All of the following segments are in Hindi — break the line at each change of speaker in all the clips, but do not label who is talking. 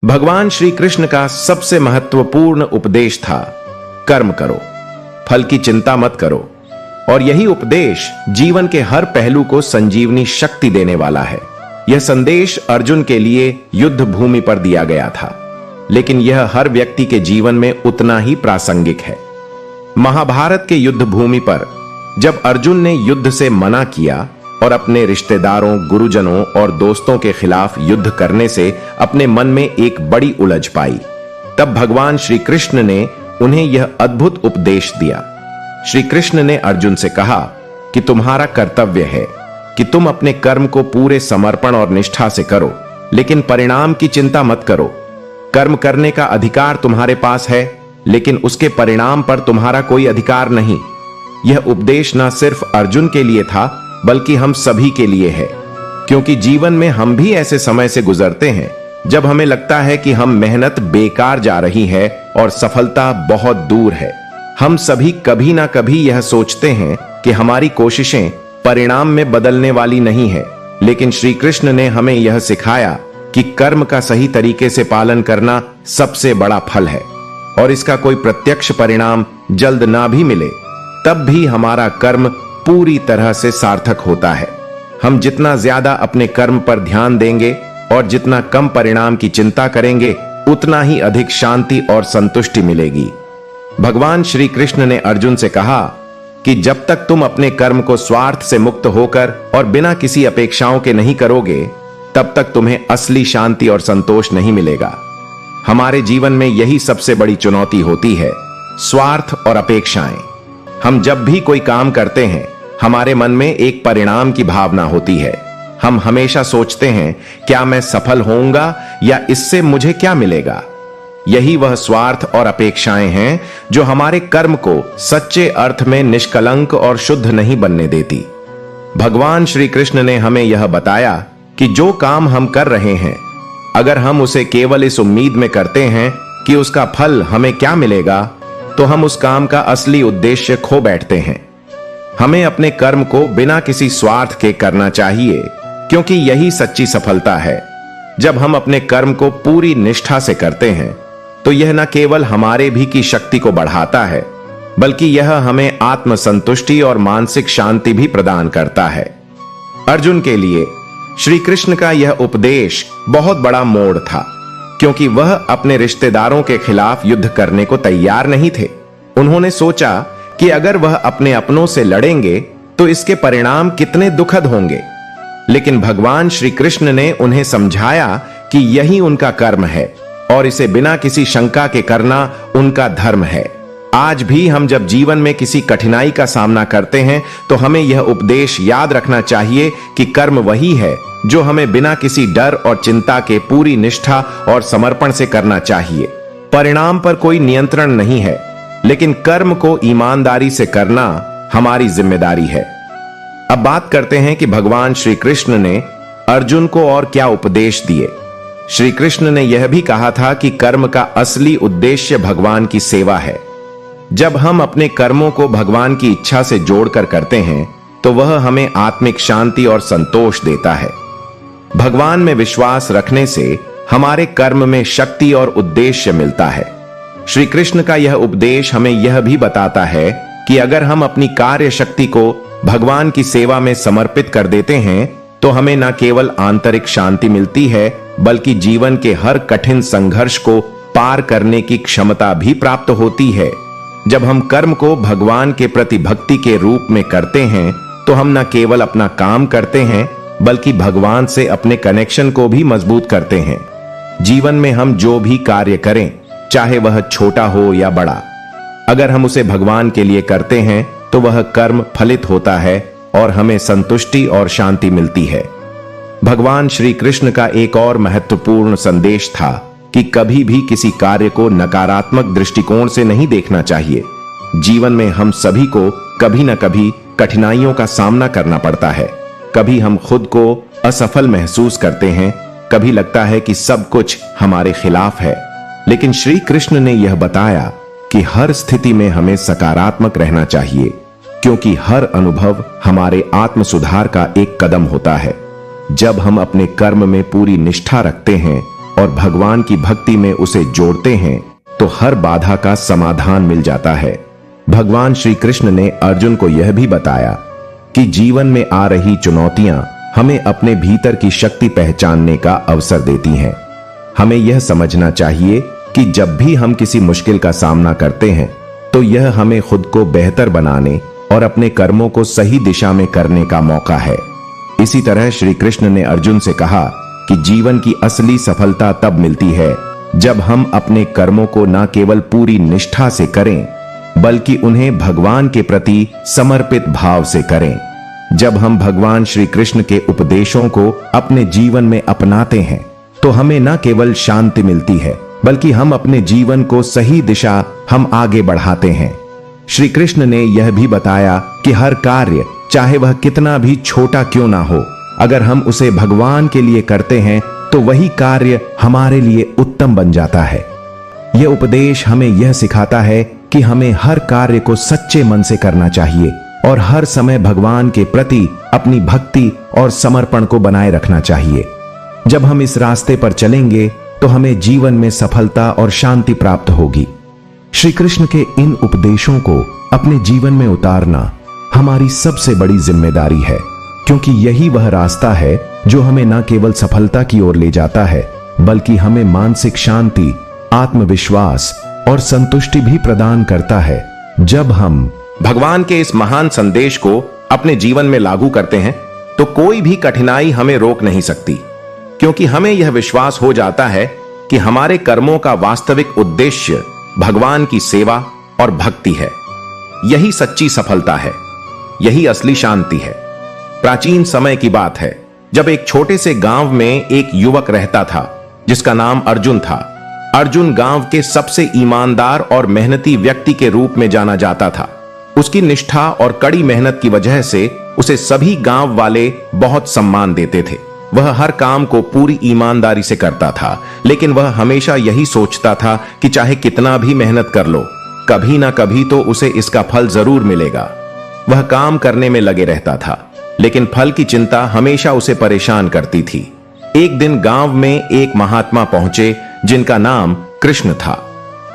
भगवान श्री कृष्ण का सबसे महत्वपूर्ण उपदेश था, कर्म करो, फल की चिंता मत करो। और यही उपदेश जीवन के हर पहलू को संजीवनी शक्ति देने वाला है। यह संदेश अर्जुन के लिए युद्ध भूमि पर दिया गया था, लेकिन यह हर व्यक्ति के जीवन में उतना ही प्रासंगिक है। महाभारत के युद्ध भूमि पर जब अर्जुन ने युद्ध से मना किया और अपने रिश्तेदारों, गुरुजनों और दोस्तों के खिलाफ युद्ध करने से अपने मन में एक बड़ी उलझ पाई, तब भगवान श्री कृष्ण ने उन्हें यह अद्भुत उपदेश दिया। श्री कृष्ण ने अर्जुन से कहा कि तुम्हारा कर्तव्य है कि तुम अपने कर्म को पूरे समर्पण और निष्ठा से करो, लेकिन परिणाम की चिंता मत करो। कर्म करने का अधिकार तुम्हारे पास है, लेकिन उसके परिणाम पर तुम्हारा कोई अधिकार नहीं। यह उपदेश न सिर्फ अर्जुन के लिए था, बल्कि हम सभी के लिए है, क्योंकि जीवन में हम भी ऐसे समय से गुजरते हैं जब हमें लगता है कि हम मेहनत बेकार जा रही है और सफलता बहुत दूर है। हम सभी कभी ना कभी यह सोचते हैं कि हमारी कोशिशें परिणाम में बदलने वाली नहीं है, लेकिन श्री कृष्ण ने हमें यह सिखाया कि कर्म का सही तरीके से पालन करना सबसे बड़ा फल है, और इसका कोई प्रत्यक्ष परिणाम जल्द ना भी मिले तब भी हमारा कर्म पूरी तरह से सार्थक होता है। हम जितना ज्यादा अपने कर्म पर ध्यान देंगे और जितना कम परिणाम की चिंता करेंगे, उतना ही अधिक शांति और संतुष्टि मिलेगी। भगवान श्री कृष्ण ने अर्जुन से कहा कि जब तक तुम अपने कर्म को स्वार्थ से मुक्त होकर और बिना किसी अपेक्षाओं के नहीं करोगे, तब तक तुम्हें असली शांति और संतोष नहीं मिलेगा। हमारे जीवन में यही सबसे बड़ी चुनौती होती है, स्वार्थ और अपेक्षाएं। हम जब भी कोई काम करते हैं, हमारे मन में एक परिणाम की भावना होती है। हम हमेशा सोचते हैं, क्या मैं सफल होऊंगा या इससे मुझे क्या मिलेगा। यही वह स्वार्थ और अपेक्षाएं हैं जो हमारे कर्म को सच्चे अर्थ में निष्कलंक और शुद्ध नहीं बनने देती। भगवान श्री कृष्ण ने हमें यह बताया कि जो काम हम कर रहे हैं, अगर हम उसे केवल इस उम्मीद में करते हैं कि उसका फल हमें क्या मिलेगा, तो हम उस काम का असली उद्देश्य खो बैठते हैं। हमें अपने कर्म को बिना किसी स्वार्थ के करना चाहिए, क्योंकि यही सच्ची सफलता है। जब हम अपने कर्म को पूरी निष्ठा से करते हैं, तो यह न केवल हमारे भी की शक्ति को बढ़ाता है, बल्कि यह हमें आत्मसंतुष्टि और मानसिक शांति भी प्रदान करता है। अर्जुन के लिए श्री कृष्ण का यह उपदेश बहुत बड़ा मोड़ था, क्योंकि वह अपने रिश्तेदारों के खिलाफ युद्ध करने को तैयार नहीं थे। उन्होंने सोचा कि अगर वह अपने अपनों से लड़ेंगे तो इसके परिणाम कितने दुखद होंगे, लेकिन भगवान श्री कृष्ण ने उन्हें समझाया कि यही उनका कर्म है और इसे बिना किसी शंका के करना उनका धर्म है। आज भी हम जब जीवन में किसी कठिनाई का सामना करते हैं, तो हमें यह उपदेश याद रखना चाहिए कि कर्म वही है जो हमें बिना किसी डर और चिंता के पूरी निष्ठा और समर्पण से करना चाहिए। परिणाम पर कोई नियंत्रण नहीं है, लेकिन कर्म को ईमानदारी से करना हमारी जिम्मेदारी है। अब बात करते हैं कि भगवान श्री कृष्ण ने अर्जुन को और क्या उपदेश दिए। श्री कृष्ण ने यह भी कहा था कि कर्म का असली उद्देश्य भगवान की सेवा है। जब हम अपने कर्मों को भगवान की इच्छा से जोड़कर करते हैं, तो वह हमें आत्मिक शांति और संतोष देता है। भगवान में विश्वास रखने से हमारे कर्म में शक्ति और उद्देश्य मिलता है। श्री कृष्ण का यह उपदेश हमें यह भी बताता है कि अगर हम अपनी कार्य शक्ति को भगवान की सेवा में समर्पित कर देते हैं, तो हमें न केवल आंतरिक शांति मिलती है, बल्कि जीवन के हर कठिन संघर्ष को पार करने की क्षमता भी प्राप्त होती है। जब हम कर्म को भगवान के प्रति भक्ति के रूप में करते हैं, तो हम न केवल अपना काम करते हैं, बल्कि भगवान से अपने कनेक्शन को भी मजबूत करते हैं। जीवन में हम जो भी कार्य करें, चाहे वह छोटा हो या बड़ा, अगर हम उसे भगवान के लिए करते हैं, तो वह कर्म फलित होता है और हमें संतुष्टि और शांति मिलती है। भगवान श्री कृष्ण का एक और महत्वपूर्ण संदेश था कि कभी भी किसी कार्य को नकारात्मक दृष्टिकोण से नहीं देखना चाहिए। जीवन में हम सभी को कभी न कभी कठिनाइयों का सामना करना पड़ता है। कभी हम खुद को असफल महसूस करते हैं, कभी लगता है कि सब कुछ हमारे खिलाफ है, लेकिन श्री कृष्ण ने यह बताया कि हर स्थिति में हमें सकारात्मक रहना चाहिए, क्योंकि हर अनुभव हमारे आत्म सुधार का एक कदम होता है। जब हम अपने कर्म में पूरी निष्ठा रखते हैं, और भगवान की भक्ति में उसे जोड़ते हैं तो हर बाधा का समाधान मिल जाता है। भगवान श्री कृष्ण ने अर्जुन को यह भी बताया कि जीवन में आ रही चुनौतियां हमें अपने भीतर की शक्ति पहचानने का अवसर देती हैं। हमें यह समझना चाहिए कि जब भी हम किसी मुश्किल का सामना करते हैं तो यह हमें खुद को बेहतर बनाने और अपने कर्मों को सही दिशा में करने का मौका है। इसी तरह श्री कृष्ण ने अर्जुन से कहा कि जीवन की असली सफलता तब मिलती है जब हम अपने कर्मों को न केवल पूरी निष्ठा से करें बल्कि उन्हें भगवान के प्रति समर्पित भाव से करें। जब हम भगवान श्री कृष्ण के उपदेशों को अपने जीवन में अपनाते हैं तो हमें न केवल शांति मिलती है बल्कि हम अपने जीवन को सही दिशा हम आगे बढ़ाते हैं। श्री कृष्ण ने यह भी बताया कि हर कार्य चाहे वह कितना भी छोटा क्यों ना हो, अगर हम उसे भगवान के लिए करते हैं तो वही कार्य हमारे लिए उत्तम बन जाता है। यह उपदेश हमें यह सिखाता है कि हमें हर कार्य को सच्चे मन से करना चाहिए और हर समय भगवान के प्रति अपनी भक्ति और समर्पण को बनाए रखना चाहिए। जब हम इस रास्ते पर चलेंगे तो हमें जीवन में सफलता और शांति प्राप्त होगी। श्री कृष्ण के इन उपदेशों को अपने जीवन में उतारना हमारी सबसे बड़ी जिम्मेदारी है, क्योंकि यही वह रास्ता है जो हमें न केवल सफलता की ओर ले जाता है बल्कि हमें मानसिक शांति, आत्मविश्वास और संतुष्टि भी प्रदान करता है। जब हम
भगवान के इस महान संदेश को अपने जीवन में लागू करते हैं तो कोई भी कठिनाई हमें रोक नहीं सकती, क्योंकि हमें यह विश्वास हो जाता है कि हमारे कर्मों का वास्तविक उद्देश्य भगवान की सेवा और भक्ति है। यही सच्ची सफलता है, यही असली शांति है। प्राचीन समय की बात है जब एक छोटे से गांव में एक युवक रहता था जिसका नाम अर्जुन था। अर्जुन गांव के सबसे ईमानदार और मेहनती व्यक्ति के रूप में जाना जाता था। उसकी निष्ठा और कड़ी मेहनत की वजह से उसे सभी गांव वाले बहुत सम्मान देते थे। वह हर काम को पूरी ईमानदारी से करता था, लेकिन वह हमेशा यही सोचता था कि चाहे कितना भी मेहनत कर लो, कभी ना कभी तो उसे इसका फल जरूर मिलेगा। वह काम करने में लगे रहता था, लेकिन फल की चिंता हमेशा उसे परेशान करती थी। एक दिन गांव में एक महात्मा पहुंचे जिनका नाम कृष्ण था।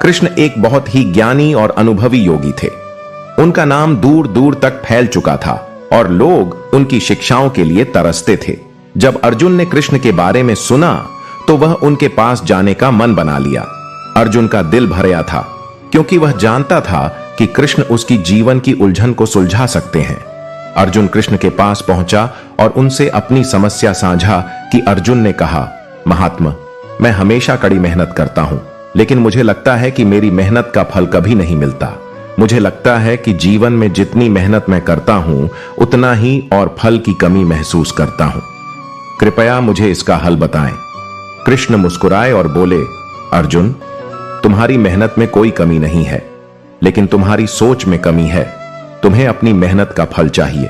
कृष्ण एक बहुत ही ज्ञानी और अनुभवी योगी थे। उनका नाम दूर दूर तक फैल चुका था और लोग उनकी शिक्षाओं के लिए तरसते थे। जब अर्जुन ने कृष्ण के बारे में सुना तो वह उनके पास जाने का मन बना लिया। अर्जुन का दिल भर था, क्योंकि वह जानता था कि कृष्ण उसकी जीवन की उलझन को सुलझा सकते हैं। अर्जुन कृष्ण के पास पहुंचा और उनसे अपनी समस्या साझा की। अर्जुन ने कहा, महात्मा, मैं हमेशा कड़ी मेहनत करता हूं, लेकिन मुझे लगता है कि मेरी मेहनत का फल कभी नहीं मिलता। मुझे लगता है कि जीवन में जितनी मेहनत मैं करता हूं उतना ही और फल की कमी महसूस करता हूं। कृपया मुझे इसका हल बताएं। कृष्ण मुस्कुराए और बोले, अर्जुन, तुम्हारी मेहनत में कोई कमी नहीं है, लेकिन तुम्हारी सोच में कमी है। तुम्हें अपनी मेहनत का फल चाहिए,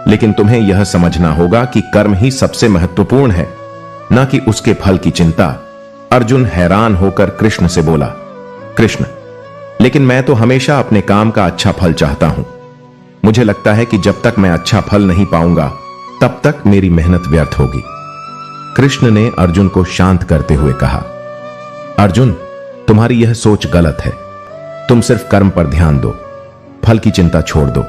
लेकिन तुम्हें यह समझना होगा कि कर्म ही सबसे महत्वपूर्ण है, न कि उसके फल की चिंता। अर्जुन हैरान होकर कृष्ण से बोला, कृष्ण, लेकिन मैं तो हमेशा अपने काम का अच्छा फल चाहता हूं। मुझे लगता है कि जब तक मैं अच्छा फल नहीं पाऊंगा तब तक मेरी मेहनत व्यर्थ होगी। कृष्ण ने अर्जुन को शांत करते हुए कहा, अर्जुन, तुम्हारी यह सोच गलत है। तुम सिर्फ कर्म पर ध्यान दो, फल की चिंता छोड़ दो।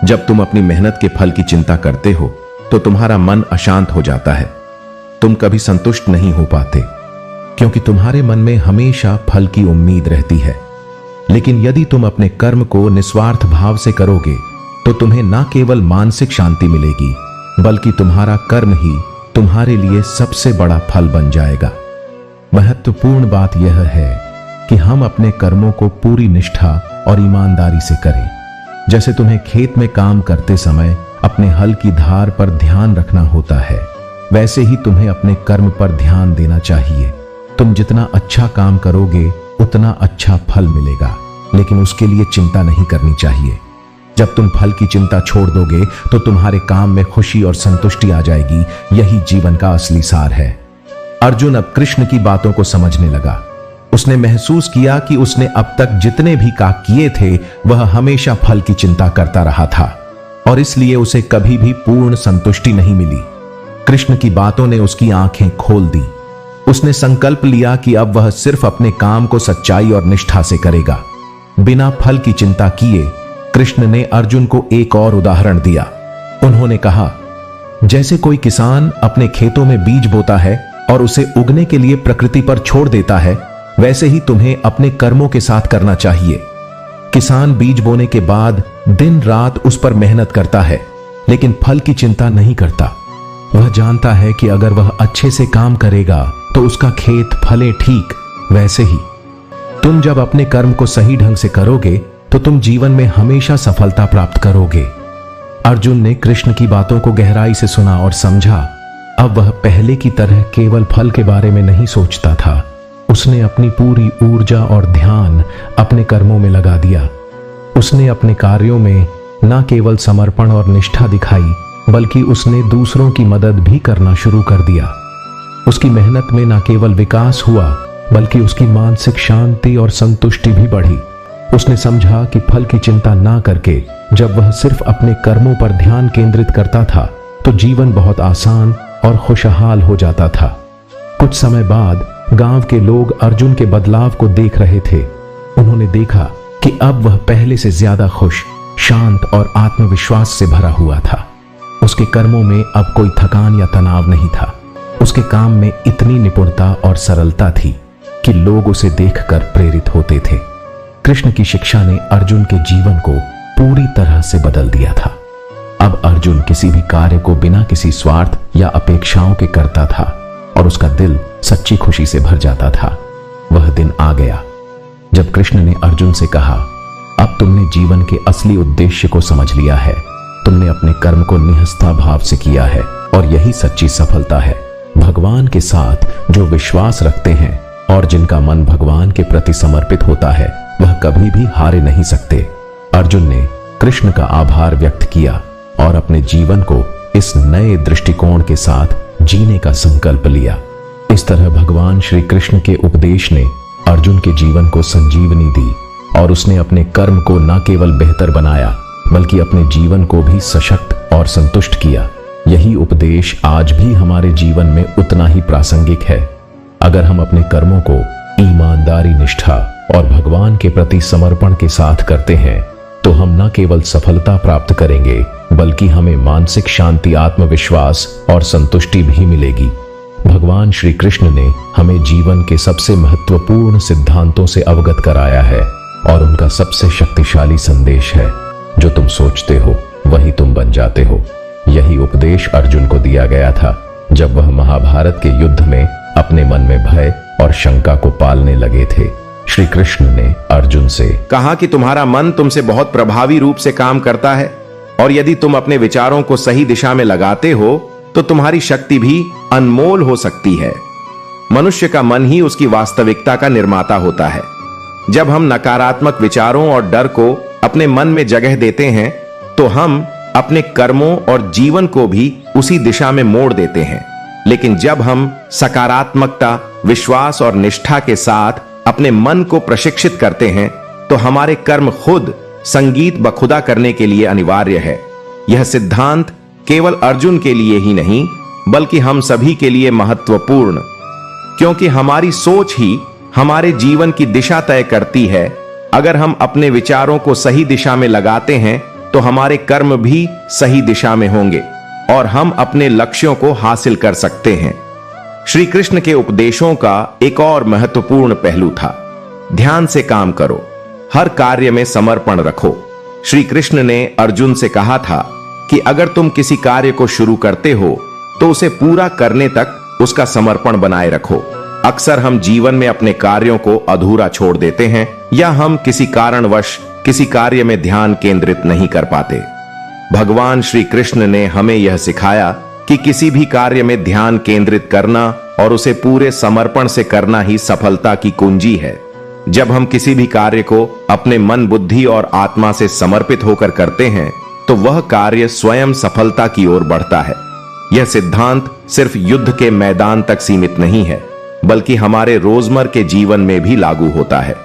जब तुम अपनी मेहनत के फल की चिंता करते हो तो तुम्हारा मन अशांत हो जाता है। तुम कभी संतुष्ट नहीं हो पाते, क्योंकि तुम्हारे मन में हमेशा फल की उम्मीद रहती है। लेकिन यदि तुम अपने कर्म को निस्वार्थ भाव से करोगे तो तुम्हें न केवल मानसिक शांति मिलेगी, बल्कि तुम्हारा कर्म ही तुम्हारे लिए सबसे बड़ा फल बन जाएगा। महत्वपूर्ण बात यह है कि हम अपने कर्मों को पूरी निष्ठा और ईमानदारी से करें। जैसे तुम्हें खेत में काम करते समय अपने हल की धार पर ध्यान रखना होता है, वैसे ही तुम्हें अपने कर्म पर ध्यान देना चाहिए। तुम जितना अच्छा काम करोगे उतना अच्छा फल मिलेगा, लेकिन उसके लिए चिंता नहीं करनी चाहिए। जब तुम फल की चिंता छोड़ दोगे तो तुम्हारे काम में खुशी और संतुष्टि आ जाएगी। यही जीवन का असली सार है। अर्जुन अब कृष्ण की बातों को समझने लगा। उसने महसूस किया कि उसने अब तक जितने भी काम किए थे वह हमेशा फल की चिंता करता रहा था और इसलिए उसे कभी भी पूर्ण संतुष्टि नहीं मिली। कृष्ण की बातों ने उसकी आंखें खोल दी।
उसने संकल्प लिया कि अब वह सिर्फ अपने काम को सच्चाई और निष्ठा से करेगा। बिना फल की चिंता किए कृष्ण ने अर्जुन को एक और उदाहरण दिया। उन्होंने कहा, जैसे कोई किसान अपने खेतों में बीज बोता है और उसे उगने के लिए प्रकृति पर छोड़ देता है, वैसे ही तुम्हें अपने कर्मों के साथ करना चाहिए। किसान बीज बोने के बाद दिन रात उस पर मेहनत करता है, लेकिन फल की चिंता नहीं करता। वह जानता है कि अगर वह अच्छे से काम करेगा तो उसका खेत फले। ठीक वैसे ही तुम जब अपने कर्म को सही ढंग से करोगे तो तुम जीवन में हमेशा सफलता प्राप्त करोगे। अर्जुन ने कृष्ण की बातों को गहराई से सुना और समझा। अब वह पहले की तरह केवल फल के बारे में नहीं सोचता था। उसने अपनी पूरी ऊर्जा और ध्यान अपने कर्मों में लगा दिया। उसने अपने कार्यों में न केवल समर्पण और निष्ठा दिखाई, बल्कि उसने दूसरों की मदद भी करना शुरू कर दिया। उसकी मेहनत में न केवल विकास हुआ, बल्कि उसकी मानसिक शांति और संतुष्टि भी बढ़ी। उसने समझा कि फल की चिंता ना करके जब वह सिर्फ अपने कर्मों पर ध्यान केंद्रित करता था तो जीवन बहुत आसान और खुशहाल हो जाता था। कुछ समय बाद गांव के लोग अर्जुन के बदलाव को देख रहे थे। उन्होंने देखा कि अब वह पहले से ज्यादा खुश, शांत और आत्मविश्वास से भरा हुआ था। उसके कर्मों में अब कोई थकान या तनाव नहीं था। उसके काम में इतनी निपुणता और सरलता थी कि लोग उसे देखकर प्रेरित होते थे। कृष्ण की शिक्षा ने अर्जुन के जीवन को पूरी तरह से बदल दिया था। अब अर्जुन किसी भी कार्य को बिना किसी स्वार्थ या अपेक्षाओं के करता था और उसका दिल सच्ची खुशी से भर जाता था। वह दिन आ गया जब कृष्ण ने अर्जुन से कहा, अब तुमने जीवन के असली उद्देश्य को समझ लिया है। तुमने अपने कर्म को निःस्था भाव से किया है और यही सच्ची सफलता है। भगवान के साथ जो विश्वास रखते हैं और जिनका मन भगवान के प्रति समर्पित होता है, वह कभी भी हारे नहीं सकते। अर्जुन ने कृष्ण का आभार व्यक्त किया और अपने जीवन को इस नए दृष्टिकोण के साथ जीने का संकल्प लिया। इस तरह भगवान श्री कृष्ण के उपदेश ने अर्जुन के जीवन को संजीवनी दी और उसने अपने कर्म को न केवल बेहतर बनाया, बल्कि अपने जीवन को भी सशक्त और संतुष्ट किया। यही उपदेश आज भी हमारे जीवन में उतना ही प्रासंगिक है। अगर हम अपने कर्मों को ईमानदारी, निष्ठा और भगवान के प्रति समर्पण के साथ करते हैं तो हम न केवल सफलता प्राप्त करेंगे, बल्कि हमें मानसिक शांति, आत्मविश्वास और संतुष्टि भी मिलेगी। भगवान श्री कृष्ण ने हमें जीवन के सबसे महत्वपूर्ण सिद्धांतों से अवगत कराया है और उनका सबसे शक्तिशाली संदेश है, जो तुम सोचते हो वही तुम बन जाते हो। यही उपदेश अर्जुन को दिया गया था जब वह महाभारत के युद्ध में अपने मन में भय और शंका को पालने लगे थे। श्री कृष्ण ने अर्जुन से
कहा कि तुम्हारा मन तुमसे बहुत प्रभावी रूप से काम करता है और यदि तुम अपने विचारों को सही दिशा में लगाते हो तो तुम्हारी शक्ति भी अनमोल हो सकती है। मनुष्य का मन ही उसकी वास्तविकता का निर्माता होता है। जब हम नकारात्मक विचारों और डर को अपने मन में जगह देते हैं तो हम अपने कर्मों और जीवन को भी उसी दिशा में मोड़ देते हैं। लेकिन जब हम सकारात्मकता, विश्वास और निष्ठा के साथ अपने मन को प्रशिक्षित करते हैं तो हमारे कर्म खुद संगीत बखुदा करने के लिए अनिवार्य है। यह सिद्धांत केवल अर्जुन के लिए ही नहीं, बल्कि हम सभी के लिए महत्वपूर्ण, क्योंकि हमारी सोच ही हमारे जीवन की दिशा तय करती है। अगर हम अपने विचारों को सही दिशा में लगाते हैं तो हमारे कर्म भी सही दिशा में होंगे और हम अपने लक्ष्यों को हासिल कर सकते हैं। श्री कृष्ण के उपदेशों का एक और महत्वपूर्ण पहलू था, ध्यान से काम करो, हर कार्य में समर्पण रखो। श्री कृष्ण ने अर्जुन से कहा था कि अगर तुम किसी कार्य को शुरू करते हो तो उसे पूरा करने तक उसका समर्पण बनाए रखो। अक्सर हम जीवन में अपने कार्यों को अधूरा छोड़ देते हैं या हम किसी कारणवश किसी कार्य में ध्यान केंद्रित नहीं कर पाते। भगवान श्री कृष्ण ने हमें यह सिखाया कि किसी भी कार्य में ध्यान केंद्रित करना और उसे पूरे समर्पण से करना ही सफलता की कुंजी है। जब हम किसी भी कार्य को अपने मन, बुद्धि और आत्मा से समर्पित होकर करते हैं तो वह कार्य स्वयं सफलता की ओर बढ़ता है। यह सिद्धांत सिर्फ युद्ध के मैदान तक सीमित नहीं है, बल्कि हमारे रोजमर्रा के जीवन में भी लागू होता है।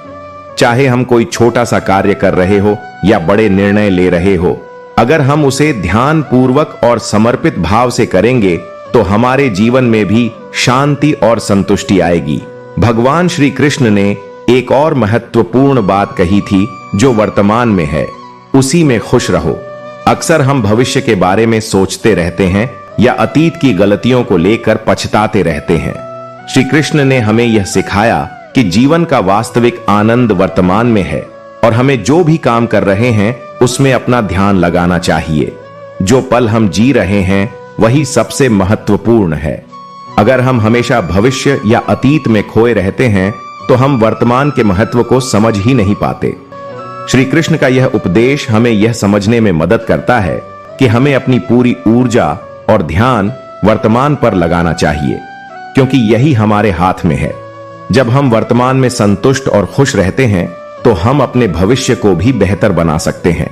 चाहे हम कोई छोटा सा कार्य कर रहे हो या बड़े निर्णय ले रहे हो, अगर हम उसे ध्यान पूर्वक और समर्पित भाव से करेंगे तो
तो हमारे जीवन में भी शांति और संतुष्टि आएगी। भगवान श्री कृष्ण ने एक और महत्वपूर्ण बात कही थी जो वर्तमान में है, उसी में खुश रहो। अक्सर हम भविष्य के बारे में सोचते रहते हैं या अतीत की गलतियों को लेकर पछताते रहते हैं। श्री कृष्ण ने हमें यह सिखाया कि जीवन का वास्तविक आनंद वर्तमान में है और हमें जो भी काम कर रहे हैं उसमें अपना ध्यान लगाना चाहिए। जो पल हम जी रहे हैं वही सबसे महत्वपूर्ण है। अगर हम हमेशा भविष्य या अतीत में खोए रहते हैं तो हम वर्तमान के महत्व को समझ ही नहीं पाते। श्री कृष्ण का यह उपदेश हमें यह समझने में मदद करता है कि हमें अपनी पूरी ऊर्जा और ध्यान वर्तमान पर लगाना चाहिए, क्योंकि यही हमारे हाथ में है। जब हम वर्तमान में संतुष्ट और खुश रहते हैं तो हम अपने भविष्य को भी बेहतर बना सकते हैं।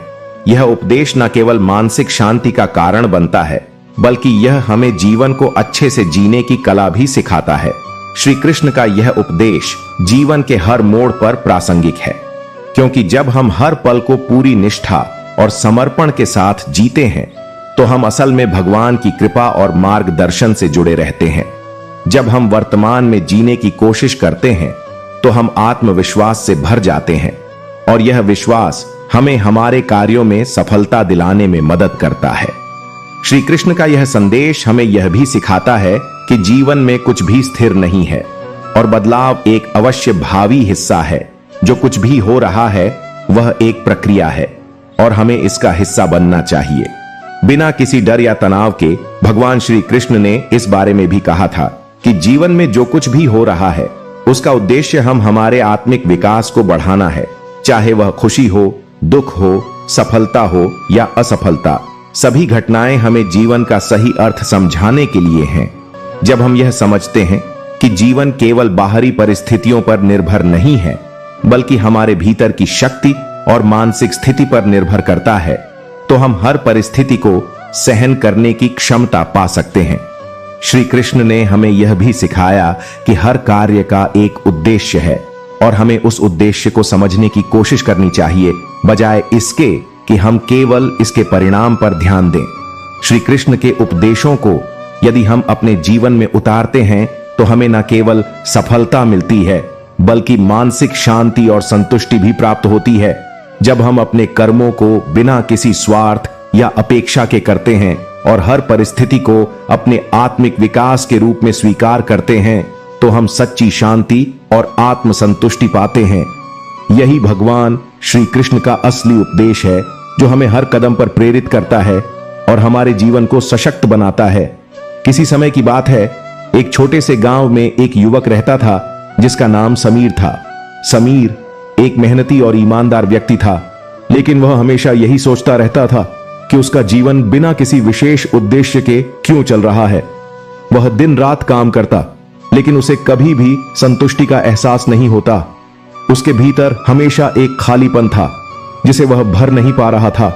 यह उपदेश न केवल मानसिक शांति का कारण बनता है, बल्कि यह हमें जीवन को अच्छे से जीने की कला भी सिखाता है। श्री कृष्ण का यह उपदेश जीवन के हर मोड़ पर प्रासंगिक है, क्योंकि जब हम हर पल को पूरी निष्ठा और समर्पण के साथ जीते हैं तो हम असल में भगवान की कृपा और मार्गदर्शन से जुड़े रहते हैं। जब हम वर्तमान में जीने की कोशिश करते हैं तो हम आत्मविश्वास से भर जाते हैं और यह विश्वास हमें हमारे कार्यों में सफलता दिलाने में मदद करता है। श्री कृष्ण का यह संदेश हमें यह भी सिखाता है कि जीवन में कुछ भी स्थिर नहीं है और बदलाव एक अवश्य भावी हिस्सा है। जो कुछ भी हो रहा है वह एक प्रक्रिया है और हमें इसका हिस्सा बनना चाहिए। बिना किसी डर या तनाव के भगवान श्री कृष्ण ने इस बारे में भी कहा था कि जीवन में जो कुछ भी हो रहा है उसका उद्देश्य हम हमारे आत्मिक विकास को बढ़ाना है। चाहे वह खुशी हो, दुख हो, सफलता हो या असफलता, सभी घटनाएं हमें जीवन का सही अर्थ समझाने के लिए हैं। जब हम यह समझते हैं कि जीवन केवल बाहरी परिस्थितियों पर निर्भर नहीं है, बल्कि हमारे भीतर की शक्ति और मानसिक स्थिति पर निर्भर करता है, तो हम हर परिस्थिति को सहन करने की क्षमता पा सकते हैं। श्री कृष्ण ने हमें यह भी सिखाया कि हर कार्य का एक उद्देश्य है और हमें उस उद्देश्य को समझने की कोशिश करनी चाहिए, बजाय इसके कि हम केवल इसके परिणाम पर ध्यान दें। श्री कृष्ण के उपदेशों को यदि हम अपने जीवन में उतारते हैं तो हमें न केवल सफलता मिलती है, बल्कि मानसिक शांति और संतुष्टि भी प्राप्त होती है। जब हम अपने कर्मों को बिना किसी स्वार्थ या अपेक्षा के करते हैं और हर परिस्थिति को अपने आत्मिक विकास के रूप में स्वीकार करते हैं, तो हम सच्ची शांति और आत्म संतुष्टि पाते हैं। यही भगवान श्री कृष्ण का असली उपदेश है, जो हमें हर कदम पर प्रेरित करता है और हमारे जीवन को सशक्त बनाता है। किसी समय की बात है, एक छोटे से गांव में एक युवक रहता था जिसका नाम समीर था। समीर एक मेहनती और ईमानदार व्यक्ति था, लेकिन वह हमेशा यही सोचता रहता था कि उसका जीवन बिना किसी विशेष उद्देश्य के क्यों चल रहा है। वह दिन रात काम करता, लेकिन उसे कभी भी संतुष्टि का एहसास नहीं होता। उसके भीतर हमेशा एक खालीपन था जिसे वह भर नहीं पा रहा था।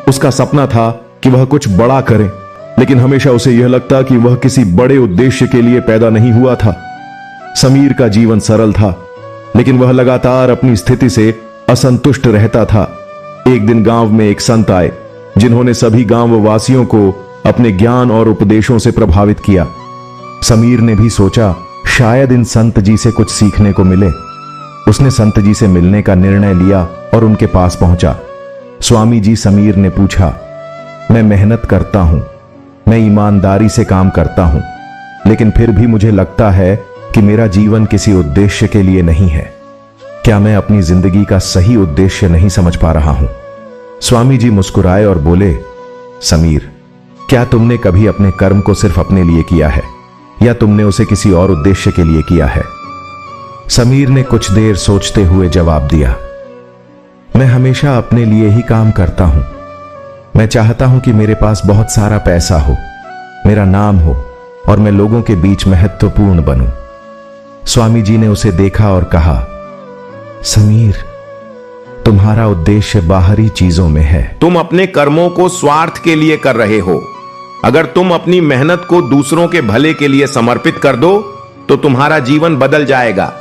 उसका सपना था कि वह कुछ बड़ा करे, लेकिन हमेशा उसे यह लगता कि वह किसी बड़े उद्देश्य के लिए पैदा नहीं हुआ था। समीर का जीवन सरल था, लेकिन वह लगातार अपनी स्थिति से असंतुष्ट रहता था। एक दिन गांव में एक संत आए, जिन्होंने सभी गांव वासियों को अपने ज्ञान और उपदेशों से प्रभावित किया। समीर ने भी सोचा, शायद इन संत जी से कुछ सीखने को मिले। उसने संत जी से मिलने का निर्णय लिया और उनके पास पहुंचा। स्वामी जी, समीर ने पूछा, मैं मेहनत करता हूं, मैं ईमानदारी से काम करता हूं, लेकिन फिर भी मुझे लगता है कि मेरा जीवन किसी उद्देश्य के लिए नहीं है। क्या मैं अपनी जिंदगी का सही उद्देश्य नहीं समझ पा रहा हूं? स्वामी जी मुस्कुराए और बोले, समीर, क्या तुमने कभी अपने कर्म को सिर्फ अपने लिए किया है या तुमने उसे किसी और उद्देश्य के लिए किया है? समीर ने कुछ देर सोचते हुए जवाब दिया, मैं हमेशा अपने लिए ही काम करता हूं। मैं चाहता हूं कि मेरे पास बहुत सारा पैसा हो, मेरा नाम हो और मैं लोगों के बीच महत्वपूर्ण बनूं। स्वामी जी ने उसे देखा और कहा, समीर, तुम्हारा उद्देश्य बाहरी चीजों में है। तुम अपने कर्मों को स्वार्थ के लिए कर रहे हो। अगर तुम अपनी मेहनत को दूसरों के भले के लिए समर्पित कर दो तो तुम्हारा जीवन बदल जाएगा।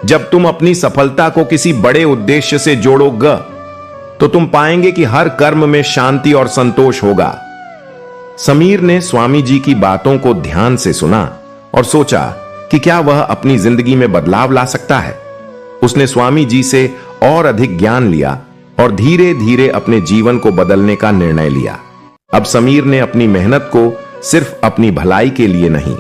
जब तुम अपनी सफलता को किसी बड़े उद्देश्य से जोड़ोगे तो तुम पाएंगे कि हर कर्म में शांति और संतोष होगा। समीर ने स्वामी जी की बातों को ध्यान से सुना और सोचा कि क्या वह अपनी जिंदगी में बदलाव ला सकता है। उसने स्वामी जी से और अधिक ज्ञान लिया और धीरे धीरे अपने जीवन को बदलने का निर्णय लिया। अब समीर ने अपनी मेहनत को सिर्फ अपनी भलाई के लिए नहीं,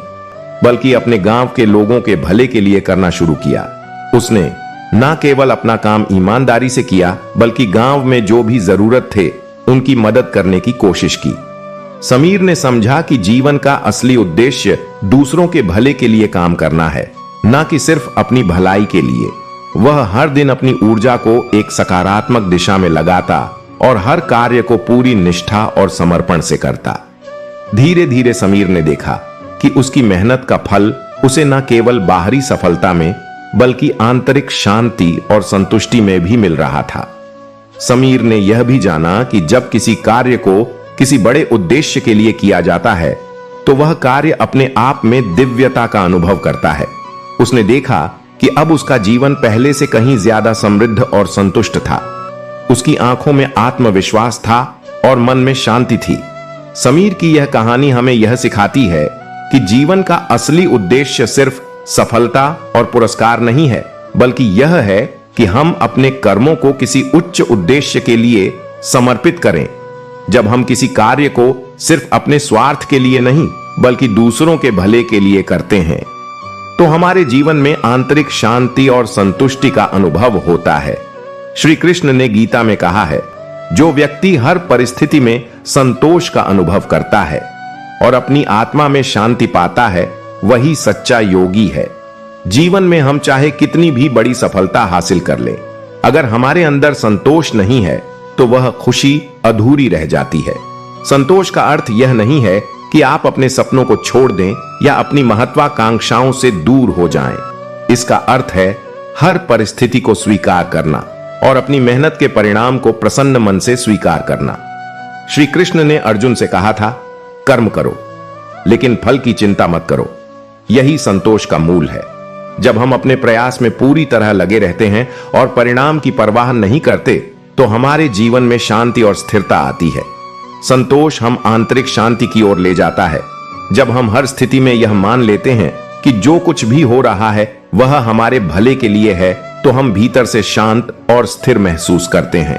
बल्कि अपने गांव के लोगों के भले के लिए करना शुरू किया। उसने न केवल अपना काम ईमानदारी से किया, बल्कि गांव में जो भी जरूरत थे उनकी मदद करने की कोशिश की। समीर ने समझा कि जीवन का असली उद्देश्य दूसरों के भले के लिए काम करना है, न कि सिर्फ अपनी भलाई के लिए। वह हर दिन अपनी ऊर्जा को एक सकारात्मक दिशा में लगाता और हर कार्य को पूरी निष्ठा और समर्पण से करता। धीरे धीरे समीर ने देखा कि उसकी मेहनत का फल उसे न केवल बाहरी सफलता में, बल्कि आंतरिक शांति और संतुष्टि में भी मिल रहा था। समीर ने यह भी जाना कि जब किसी कार्य को किसी बड़े उद्देश्य के लिए किया जाता है, तो वह कार्य अपने आप में दिव्यता का अनुभव करता है। उसने देखा कि अब उसका जीवन पहले से कहीं ज्यादा समृद्ध और संतुष्ट था। उसकी आंखों में आत्मविश्वास था और मन में शांति थी। समीर की यह कहानी हमें यह सिखाती है कि जीवन का असली उद्देश्य सिर्फ सफलता और पुरस्कार नहीं है, बल्कि यह है कि हम अपने कर्मों को किसी उच्च उद्देश्य के लिए समर्पित करें। जब हम किसी कार्य को सिर्फ अपने स्वार्थ के लिए नहीं, बल्कि दूसरों के भले के लिए करते हैं, तो हमारे जीवन में आंतरिक शांति और संतुष्टि का अनुभव होता है। श्री कृष्ण ने गीता में कहा है, जो व्यक्ति हर परिस्थिति में संतोष का अनुभव करता है और अपनी आत्मा में शांति पाता है, वही सच्चा योगी है। जीवन में हम चाहे कितनी भी बड़ी सफलता हासिल कर लें, अगर हमारे अंदर संतोष नहीं है तो वह खुशी अधूरी रह जाती है। संतोष का अर्थ यह नहीं है कि आप अपने सपनों को छोड़ दें या अपनी महत्वाकांक्षाओं से दूर हो जाएं। इसका अर्थ है हर परिस्थिति को स्वीकार करना और अपनी मेहनत के परिणाम को प्रसन्न मन से स्वीकार करना। श्री कृष्ण ने अर्जुन से कहा था, कर्म करो लेकिन फल की चिंता मत करो। यही संतोष का मूल है। जब हम अपने प्रयास में पूरी तरह लगे रहते हैं और परिणाम की परवाह नहीं करते, तो हमारे जीवन में शांति और स्थिरता आती है। संतोष हम आंतरिक शांति की ओर ले जाता है। जब हम हर स्थिति में यह मान लेते हैं कि जो कुछ भी हो रहा है वह हमारे भले के लिए है, तो हम भीतर से शांत और स्थिर महसूस करते हैं।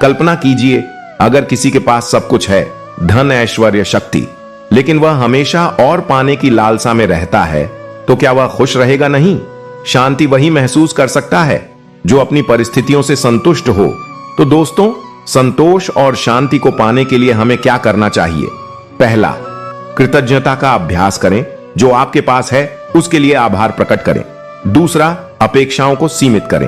कल्पना कीजिए, अगर किसी के पास सब कुछ है, धन, ऐश्वर्य, शक्ति, लेकिन वह हमेशा और पाने की लालसा में रहता है, तो क्या वह खुश रहेगा? नहीं। शांति वही महसूस कर सकता है जो अपनी परिस्थितियों से संतुष्ट हो। तो दोस्तों, संतोष और शांति को पाने के लिए हमें क्या करना चाहिए? पहला, कृतज्ञता का अभ्यास करें। जो आपके पास है उसके लिए आभार प्रकट करें। दूसरा, अपेक्षाओं को सीमित करें,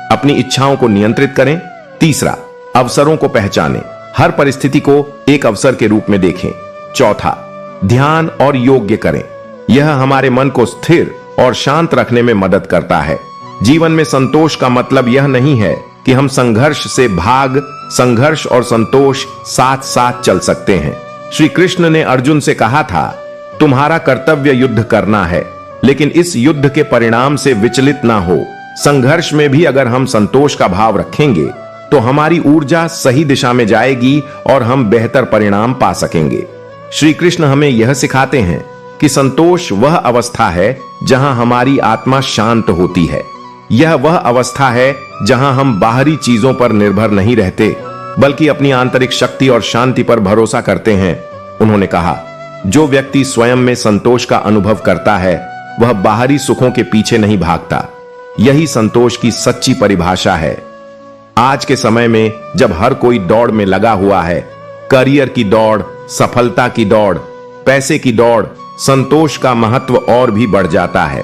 अपनी इच्छाओं को नियंत्रित करें। तीसरा, अवसरों को पहचानें, हर परिस्थिति को एक अवसर के रूप में देखें। चौथा, ध्यान और योग्य करें, यह हमारे मन को स्थिर और शांत रखने में मदद करता है। जीवन में संतोष का मतलब यह नहीं है कि हम संघर्ष से भाग, संघर्ष और संतोष साथ साथ चल सकते हैं। श्री कृष्ण ने अर्जुन से कहा था, तुम्हारा कर्तव्य युद्ध करना है, लेकिन इस युद्ध के परिणाम से विचलित ना हो। संघर्ष में भी अगर हम संतोष का भाव रखेंगे तो हमारी ऊर्जा सही दिशा में जाएगी और हम बेहतर परिणाम पा सकेंगे। श्री कृष्ण हमें यह सिखाते हैं कि संतोष वह अवस्था है जहां हमारी आत्मा शांत होती है। यह वह अवस्था है जहां हम बाहरी चीजों पर निर्भर नहीं रहते, बल्कि अपनी आंतरिक शक्ति और शांति पर भरोसा करते हैं। उन्होंने कहा, जो व्यक्ति स्वयं में संतोष का अनुभव करता है वह बाहरी सुखों के पीछे नहीं भागता। यही संतोष की सच्ची परिभाषा है। आज के समय में जब हर कोई दौड़ में लगा हुआ है, करियर की दौड़, सफलता की दौड़, पैसे की दौड़, संतोष का महत्व और भी बढ़ जाता है।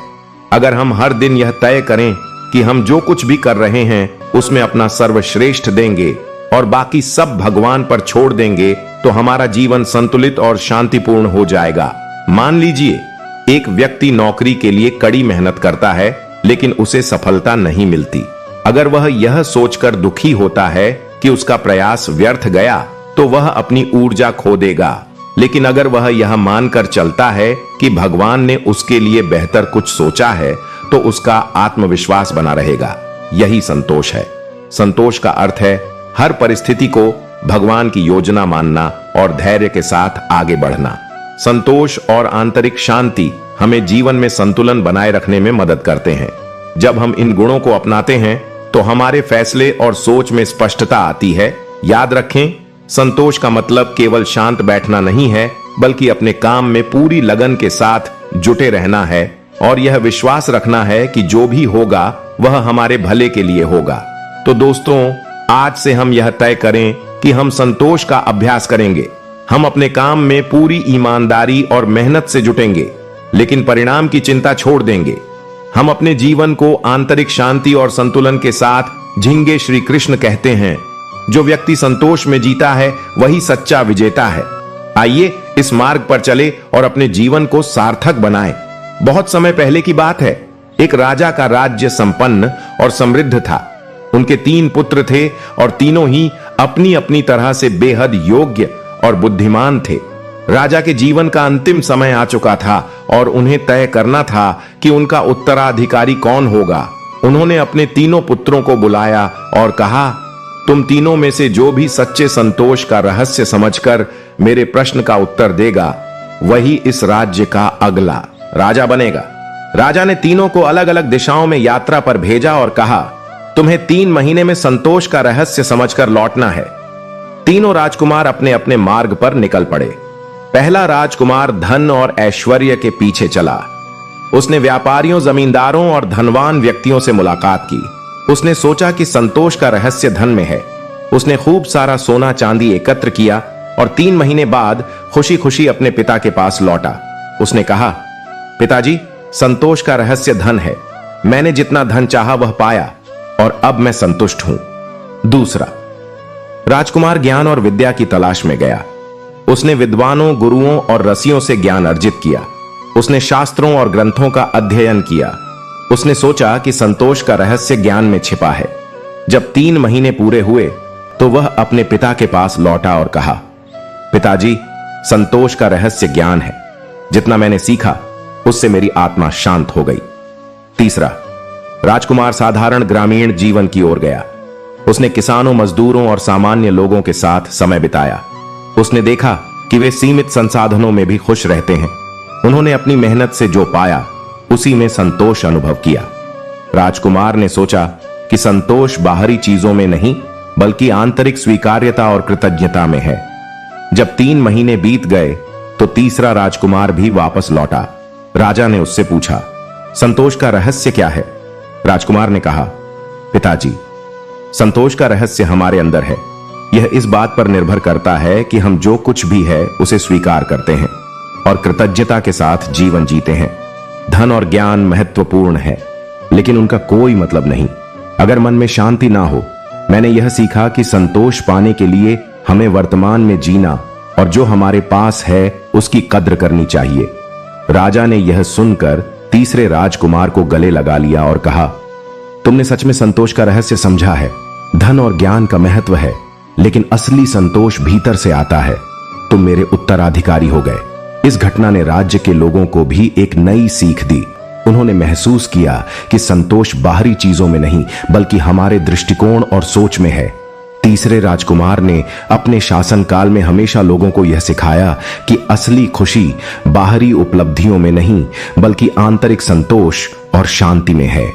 अगर हम हर दिन यह तय करें कि हम जो कुछ भी कर रहे हैं उसमें अपना सर्वश्रेष्ठ देंगे और बाकी सब भगवान पर छोड़ देंगे, तो हमारा जीवन संतुलित और शांतिपूर्ण हो जाएगा। मान लीजिए, एक व्यक्ति नौकरी के लिए कड़ी मेहनत करता है, लेकिन उसे सफलता नहीं मिलती। अगर वह यह सोचकर दुखी होता है कि उसका प्रयास व्यर्थ गया, तो वह अपनी ऊर्जा खो देगा। लेकिन अगर वह यह मानकर चलता है कि भगवान ने उसके लिए बेहतर कुछ सोचा है, तो उसका आत्मविश्वास बना रहेगा। यही संतोष है। संतोष का अर्थ है हर परिस्थिति को भगवान की योजना मानना और धैर्य के साथ आगे बढ़ना। संतोष और आंतरिक शांति हमें जीवन में संतुलन बनाए रखने में मदद करते हैं। जब हम इन गुणों को अपनाते हैं तो हमारे फैसले और सोच में स्पष्टता आती है। याद रखें, संतोष का मतलब केवल शांत बैठना नहीं है, बल्कि अपने काम में पूरी लगन के साथ जुटे रहना है और यह विश्वास रखना है कि जो भी होगा वह हमारे भले के लिए होगा। तो दोस्तों, आज से हम यह तय करें कि हम संतोष का अभ्यास करेंगे। हम अपने काम में पूरी ईमानदारी और मेहनत से जुटेंगे, लेकिन परिणाम की चिंता छोड़ देंगे। हम अपने जीवन को आंतरिक शांति और संतुलन के साथ झिंगे। श्री कृष्ण कहते हैं, जो व्यक्ति संतोष में जीता है वही सच्चा विजेता है। आइए इस मार्ग पर चले और अपने जीवन को सार्थक बनाएं। बहुत समय पहले की बात है, एक राजा का राज्य संपन्न और समृद्ध था। उनके 3 पुत्र थे और तीनों ही अपनी अपनी तरह से बेहद योग्य और बुद्धिमान थे। राजा के जीवन का अंतिम समय आ चुका था और उन्हें तय करना था कि उनका उत्तराधिकारी कौन होगा। उन्होंने अपने तीनों पुत्रों को बुलाया और कहा, तुम तीनों में से जो भी सच्चे संतोष का रहस्य समझकर मेरे प्रश्न का उत्तर देगा, वही इस राज्य का अगला राजा बनेगा। राजा ने तीनों को अलग अलग दिशाओं में यात्रा पर भेजा और कहा, तुम्हें 3 महीने में संतोष का रहस्य समझकर लौटना है। तीनों राजकुमार अपने अपने मार्ग पर निकल पड़े। पहला राजकुमार धन और ऐश्वर्य के पीछे चला। उसने व्यापारियों, जमींदारों और धनवान व्यक्तियों से मुलाकात की। उसने सोचा कि संतोष का रहस्य धन में है। उसने खूब सारा सोना चांदी एकत्र किया और 3 महीने बाद खुशी खुशी अपने पिता के पास लौटा। उसने कहा, पिताजी, संतोष का रहस्य धन है। मैंने जितना धन चाहा वह पाया और अब मैं संतुष्ट हूं। दूसरा राजकुमार ज्ञान और विद्या की तलाश में गया। उसने विद्वानों, गुरुओं और रसियों से ज्ञान अर्जित किया। उसने शास्त्रों और ग्रंथों का अध्ययन किया। उसने सोचा कि संतोष का रहस्य ज्ञान में छिपा है। जब 3 महीने पूरे हुए तो वह अपने पिता के पास लौटा और कहा, पिताजी, संतोष का रहस्य ज्ञान है। जितना मैंने सीखा उससे मेरी आत्मा शांत हो गई। तीसरा राजकुमार साधारण ग्रामीण जीवन की ओर गया। उसने किसानों, मजदूरों और सामान्य लोगों के साथ समय बिताया। उसने देखा कि वे सीमित संसाधनों में भी खुश रहते हैं। उन्होंने अपनी मेहनत से जो पाया उसी में संतोष अनुभव किया। राजकुमार ने सोचा कि संतोष बाहरी चीजों में नहीं, बल्कि आंतरिक स्वीकार्यता और कृतज्ञता में है। जब 3 महीने बीत गए तो तीसरा राजकुमार भी वापस लौटा। राजा ने उससे पूछा, संतोष का रहस्य क्या है? राजकुमार ने कहा, पिताजी, संतोष का रहस्य हमारे अंदर है। यह इस बात पर निर्भर करता है कि हम जो कुछ भी है उसे स्वीकार करते हैं और कृतज्ञता के साथ जीवन जीते हैं। धन और ज्ञान महत्वपूर्ण है, लेकिन उनका कोई मतलब नहीं अगर मन में शांति ना हो। मैंने यह सीखा कि संतोष पाने के लिए हमें वर्तमान में जीना और जो हमारे पास है उसकी कद्र करनी चाहिए। राजा ने यह सुनकर तीसरे राजकुमार को गले लगा लिया और कहा, तुमने सच में संतोष का रहस्य समझा है। धन और ज्ञान का महत्व है, लेकिन असली संतोष भीतर से आता है। तुम मेरे उत्तराधिकारी हो गए। इस घटना ने राज्य के लोगों को भी एक नई सीख दी। उन्होंने महसूस किया कि संतोष बाहरी चीजों में नहीं, बल्कि हमारे दृष्टिकोण और सोच में है। तीसरे राजकुमार ने अपने शासनकाल में हमेशा लोगों को यह सिखाया कि असली खुशी बाहरी उपलब्धियों में नहीं, बल्कि आंतरिक संतोष और शांति में है।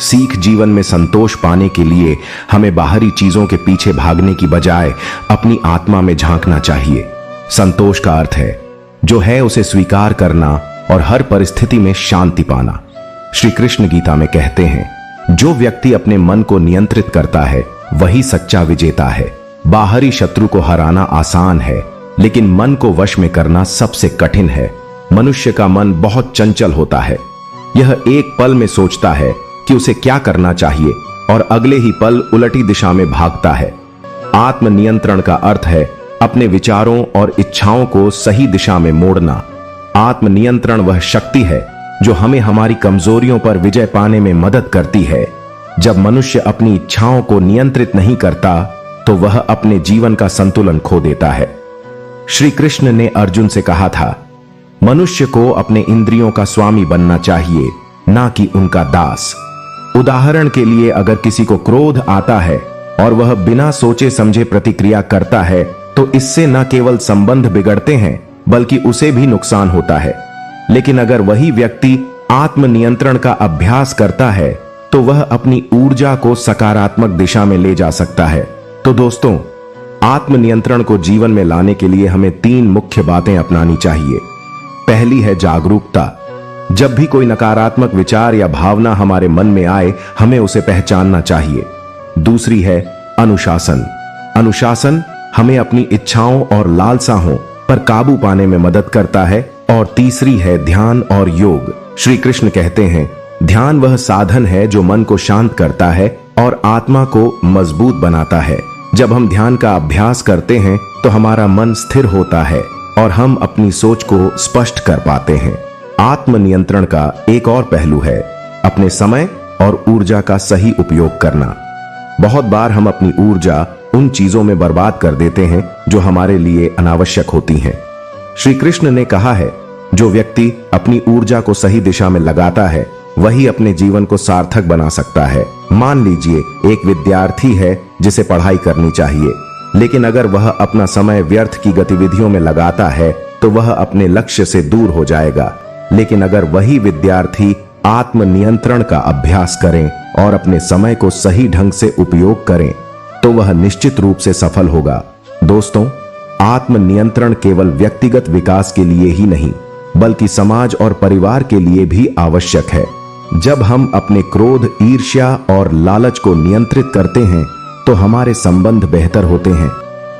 सीख जीवन में संतोष पाने के लिए हमें बाहरी चीजों के पीछे भागने की बजाय अपनी आत्मा में झांकना चाहिए। संतोष का अर्थ है जो है उसे स्वीकार करना और हर परिस्थिति में शांति पाना। श्री कृष्ण गीता में कहते हैं, जो व्यक्ति अपने मन को नियंत्रित करता है वही सच्चा विजेता है। बाहरी शत्रु को हराना आसान है, लेकिन मन को वश में करना सबसे कठिन है। मनुष्य का मन बहुत चंचल होता है। यह एक पल में सोचता है कि उसे क्या करना चाहिए और अगले ही पल उलटी दिशा में भागता है। आत्मनियंत्रण का अर्थ है अपने विचारों और इच्छाओं को सही दिशा में मोड़ना। आत्मनियंत्रण वह शक्ति है जो हमें हमारी कमजोरियों पर विजय पाने में मदद करती है। जब मनुष्य अपनी इच्छाओं को नियंत्रित नहीं करता तो वह अपने जीवन का संतुलन खो देता है। श्री कृष्ण ने अर्जुन से कहा था, मनुष्य को अपने इंद्रियों का स्वामी बनना चाहिए, ना कि उनका दास। उदाहरण के लिए, अगर किसी को क्रोध आता है
और वह बिना सोचे समझे प्रतिक्रिया करता है तो इससे न केवल संबंध बिगड़ते हैं बल्कि उसे भी नुकसान होता है। लेकिन अगर वही व्यक्ति आत्मनियंत्रण का अभ्यास करता है तो वह अपनी ऊर्जा को सकारात्मक दिशा में ले जा सकता है। तो दोस्तों, आत्मनियंत्रण को जीवन में लाने के लिए हमें 3 मुख्य बातें अपनानी चाहिए। पहली है जागरूकता। जब भी कोई नकारात्मक विचार या भावना हमारे मन में आए, हमें उसे पहचानना चाहिए। दूसरी है अनुशासन। अनुशासन हमें अपनी इच्छाओं और लालसाओं पर काबू पाने में मदद करता है। और तीसरी है ध्यान और योग। श्री कृष्ण कहते हैं, ध्यान वह साधन है जो मन को शांत करता है और आत्मा को मजबूत बनाता है। जब हम ध्यान का अभ्यास करते हैं तो हमारा मन स्थिर होता है और हम अपनी सोच को स्पष्ट कर पाते हैं। आत्मनियंत्रण का एक और पहलू है अपने समय और ऊर्जा का सही उपयोग करना। बहुत बार हम अपनी ऊर्जा उन चीजों में बर्बाद कर देते हैं जो हमारे लिए अनावश्यक होती हैं। श्री कृष्ण ने कहा है, जो व्यक्ति अपनी ऊर्जा को सही दिशा में लगाता है वही अपने जीवन को सार्थक बना सकता है। मान लीजिए एक विद्यार्थी है जिसे पढ़ाई करनी चाहिए, लेकिन अगर वह अपना समय व्यर्थ की गतिविधियों में लगाता है तो वह अपने लक्ष्य से दूर हो जाएगा। लेकिन अगर वही विद्यार्थी आत्मनियंत्रण का अभ्यास करें और अपने समय को सही ढंग से उपयोग करें तो वह निश्चित रूप से सफल होगा। दोस्तों, आत्मनियंत्रण केवल व्यक्तिगत विकास के लिए ही नहीं बल्कि समाज और परिवार के लिए भी आवश्यक है। जब हम अपने क्रोध, ईर्ष्या और लालच को नियंत्रित करते हैं तो हमारे संबंध बेहतर होते हैं,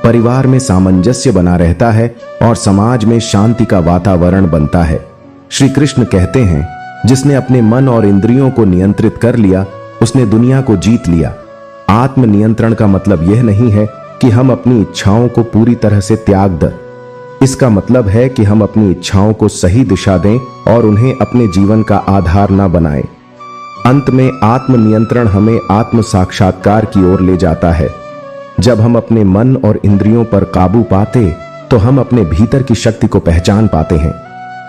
परिवार में सामंजस्य बना रहता है और समाज में शांति का वातावरण बनता है। श्री कृष्ण कहते हैं, जिसने अपने मन और इंद्रियों को नियंत्रित कर लिया उसने दुनिया को जीत लिया। आत्मनियंत्रण का मतलब यह नहीं है कि हम अपनी इच्छाओं को पूरी तरह से त्याग दें। इसका मतलब है कि हम अपनी इच्छाओं को सही दिशा दें और उन्हें अपने जीवन का आधार न बनाएं। अंत में आत्मनियंत्रण हमें आत्म साक्षात्कार की ओर ले जाता है। जब हम अपने मन और इंद्रियों पर काबू पाते तो हम अपने भीतर की शक्ति को पहचान पाते हैं।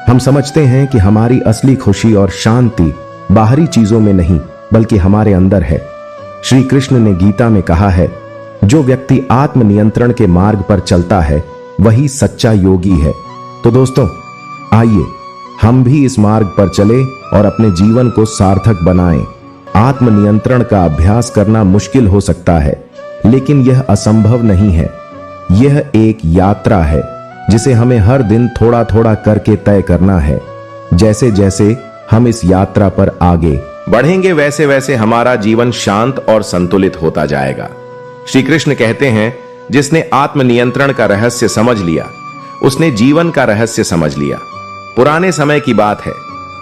हम समझते हैं कि हमारी असली खुशी और शांति बाहरी चीजों में नहीं बल्कि हमारे अंदर है। श्री कृष्ण ने गीता में कहा है, जो व्यक्ति आत्मनियंत्रण के मार्ग पर चलता है वही सच्चा योगी है। तो दोस्तों, आइए हम भी इस मार्ग पर चले और अपने जीवन को सार्थक बनाएं। आत्मनियंत्रण का अभ्यास करना मुश्किल हो सकता है, लेकिन यह असंभव नहीं है। यह एक यात्रा है जिसे हमें हर दिन थोड़ा थोड़ा करके तय करना है। जैसे जैसे हम इस यात्रा पर आगे
बढ़ेंगे वैसे वैसे हमारा जीवन शांत और संतुलित होता जाएगा। श्री कृष्ण कहते हैं, जिसने आत्मनियंत्रण का रहस्य समझ लिया उसने जीवन का रहस्य समझ लिया। पुराने समय की बात है,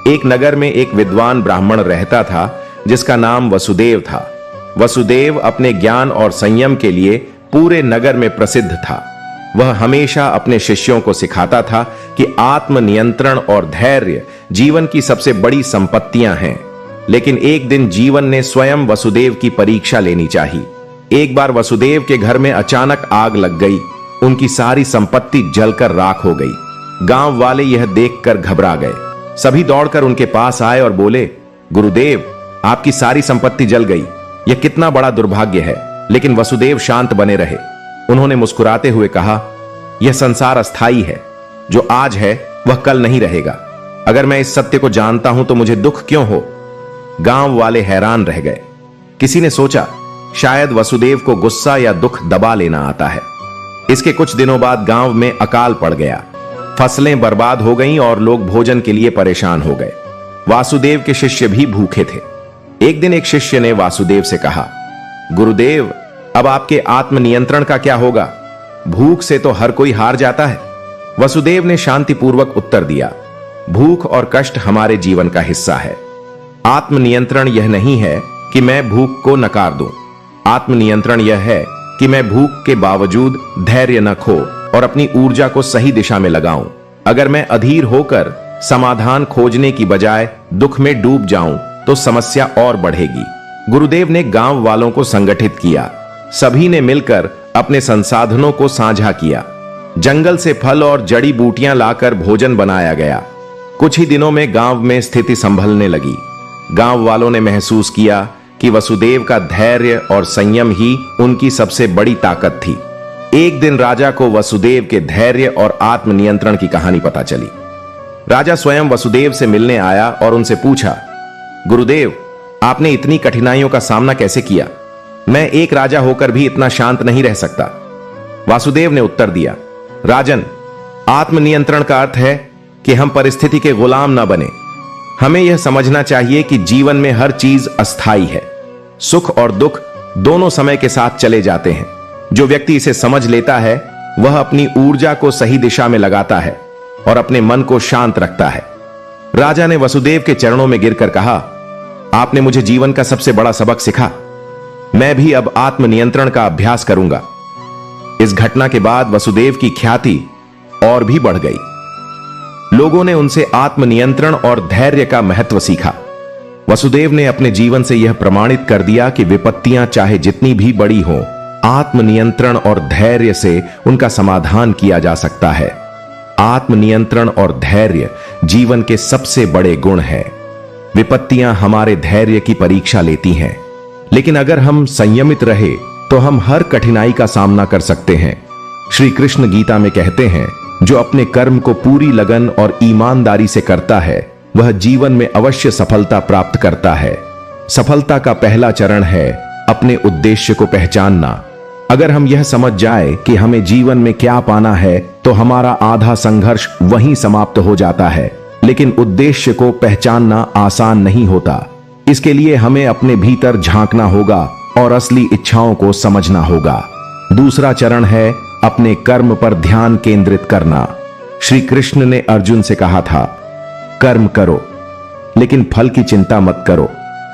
एक नगर में एक विद्वान ब्राह्मण रहता था जिसका नाम वसुदेव था। वसुदेव अपने ज्ञान और संयम के लिए पूरे नगर में प्रसिद्ध था। वह हमेशा अपने शिष्यों को सिखाता था कि आत्मनियंत्रण और धैर्य जीवन की सबसे बड़ी संपत्तियां हैं। लेकिन एक दिन जीवन ने स्वयं वसुदेव की परीक्षा लेनी चाहिए। एक बार वसुदेव के घर में अचानक आग लग गई। उनकी सारी संपत्ति जलकर राख हो गई। गांव वाले यह देखकर घबरा गए। सभी दौड़कर उनके पास आए और बोले, गुरुदेव, आपकी सारी संपत्ति जल गई। यह कितना बड़ा दुर्भाग्य है। लेकिन वसुदेव शांत बने रहे। उन्होंने मुस्कुराते हुए कहा, यह संसार अस्थाई है। जो आज है वह कल नहीं रहेगा। अगर मैं इस सत्य को जानता हूं तो मुझे दुख क्यों हो। गांव वाले हैरान रह गए। किसी ने सोचा, शायद वसुदेव को गुस्सा या दुख दबा लेना आता है। इसके कुछ दिनों बाद गांव में अकाल पड़ गया। फसलें बर्बाद हो गईं और लोग भोजन के लिए परेशान हो गए। वासुदेव के शिष्य भी भूखे थे। एक दिन एक शिष्य ने वासुदेव से कहा, गुरुदेव, अब आपके आत्मनियंत्रण का क्या होगा? भूख से तो हर कोई हार जाता है। वसुदेव ने शांतिपूर्वक उत्तर दिया, भूख और कष्ट हमारे जीवन का हिस्सा है। आत्मनियंत्रण यह नहीं है कि मैं भूख को नकार दूं। आत्मनियंत्रण यह है कि मैं भूख के बावजूद धैर्य न खो और अपनी ऊर्जा को सही दिशा में लगाऊं। अगर मैं अधीर होकर समाधान खोजने की बजाय दुख में डूब जाऊं तो समस्या और बढ़ेगी। गुरुदेव ने गांव वालों को संगठित किया। सभी ने मिलकर अपने संसाधनों को साझा किया। जंगल से फल और जड़ी बूटियां लाकर भोजन बनाया गया। कुछ ही दिनों में गांव में स्थिति संभलने लगी। गांव वालों ने महसूस किया कि वसुदेव का धैर्य और संयम ही उनकी सबसे बड़ी ताकत थी। एक दिन राजा को वसुदेव के धैर्य और आत्मनियंत्रण की कहानी पता चली। राजा स्वयं वसुदेव से मिलने आया और उनसे पूछा, गुरुदेव, आपने इतनी कठिनाइयों का सामना कैसे किया? मैं एक राजा होकर भी इतना शांत नहीं रह सकता। वासुदेव ने उत्तर दिया, राजन, आत्मनियंत्रण का अर्थ है कि हम परिस्थिति के गुलाम ना बने। हमें यह समझना चाहिए कि जीवन में हर चीज अस्थाई है। सुख और दुख दोनों समय के साथ चले जाते हैं। जो व्यक्ति इसे समझ लेता है वह अपनी ऊर्जा को सही दिशा में लगाता है और अपने मन को शांत रखता है। राजा ने वसुदेव के चरणों में गिरकर कहा, आपने मुझे जीवन का सबसे बड़ा सबक सिखा। मैं भी अब आत्मनियंत्रण का अभ्यास करूंगा। इस घटना के बाद वसुदेव की ख्याति और भी बढ़ गई। लोगों ने उनसे आत्मनियंत्रण और धैर्य का महत्व सीखा। वसुदेव ने अपने जीवन से यह प्रमाणित कर दिया कि विपत्तियां चाहे जितनी भी बड़ी हों, आत्मनियंत्रण और धैर्य से उनका समाधान किया जा सकता है। आत्मनियंत्रण और धैर्य जीवन के सबसे बड़े गुण हैं। विपत्तियां हमारे धैर्य की परीक्षा लेती हैं, लेकिन अगर हम संयमित रहे तो हम हर कठिनाई का सामना कर सकते हैं। श्री कृष्ण गीता में कहते हैं, जो अपने कर्म को पूरी लगन और ईमानदारी से करता है वह जीवन में अवश्य सफलता प्राप्त करता है। सफलता का पहला चरण है अपने उद्देश्य को पहचानना। अगर हम यह समझ जाए कि हमें जीवन में क्या पाना है तो हमारा आधा संघर्ष वहीं समाप्त हो जाता है। लेकिन उद्देश्य को पहचानना आसान नहीं होता। इसके लिए हमें अपने भीतर झांकना होगा और असली इच्छाओं को समझना होगा। दूसरा चरण है अपने कर्म पर ध्यान केंद्रित करना। श्री कृष्ण ने अर्जुन से कहा था, कर्म करो लेकिन फल की चिंता मत करो।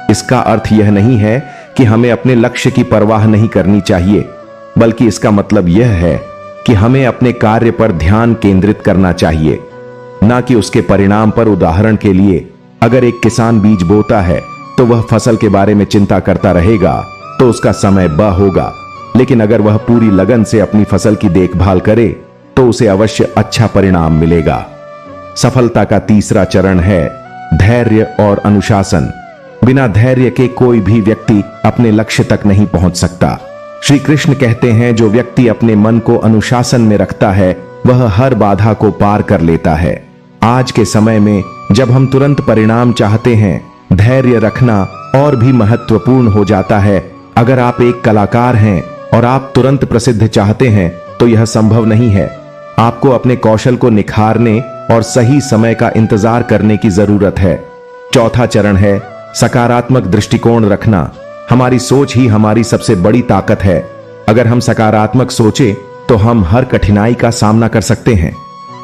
इसका अर्थ यह नहीं है कि हमें अपने लक्ष्य की परवाह नहीं करनी चाहिए, बल्कि इसका मतलब यह है कि हमें अपने कार्य पर ध्यान केंद्रित करना चाहिए, ना कि उसके परिणाम पर। उदाहरण के लिए, अगर एक किसान बीज बोता है तो वह फसल के बारे में चिंता करता रहेगा तो उसका समय ब होगा। लेकिन अगर वह पूरी लगन से अपनी फसल की देखभाल करे तो उसे अवश्य अच्छा परिणाम मिलेगा। सफलता का तीसरा चरण है धैर्य और अनुशासन। बिना धैर्य के कोई भी व्यक्ति अपने लक्ष्य तक नहीं पहुंच सकता। श्री कृष्ण कहते हैं, जो व्यक्ति अपने मन को अनुशासन में रखता है वह हर बाधा को पार कर लेता है। आज के समय में जब हम तुरंत परिणाम चाहते हैं, धैर्य रखना और भी महत्वपूर्ण हो जाता है। अगर आप एक कलाकार हैं और आप तुरंत प्रसिद्ध चाहते हैं तो यह संभव नहीं है। आपको अपने कौशल को निखारने और सही समय का इंतजार करने की जरूरत है। चौथा चरण है सकारात्मक दृष्टिकोण रखना। हमारी सोच ही हमारी सबसे बड़ी ताकत है। अगर हम सकारात्मक सोचें तो हम हर कठिनाई का सामना कर सकते हैं।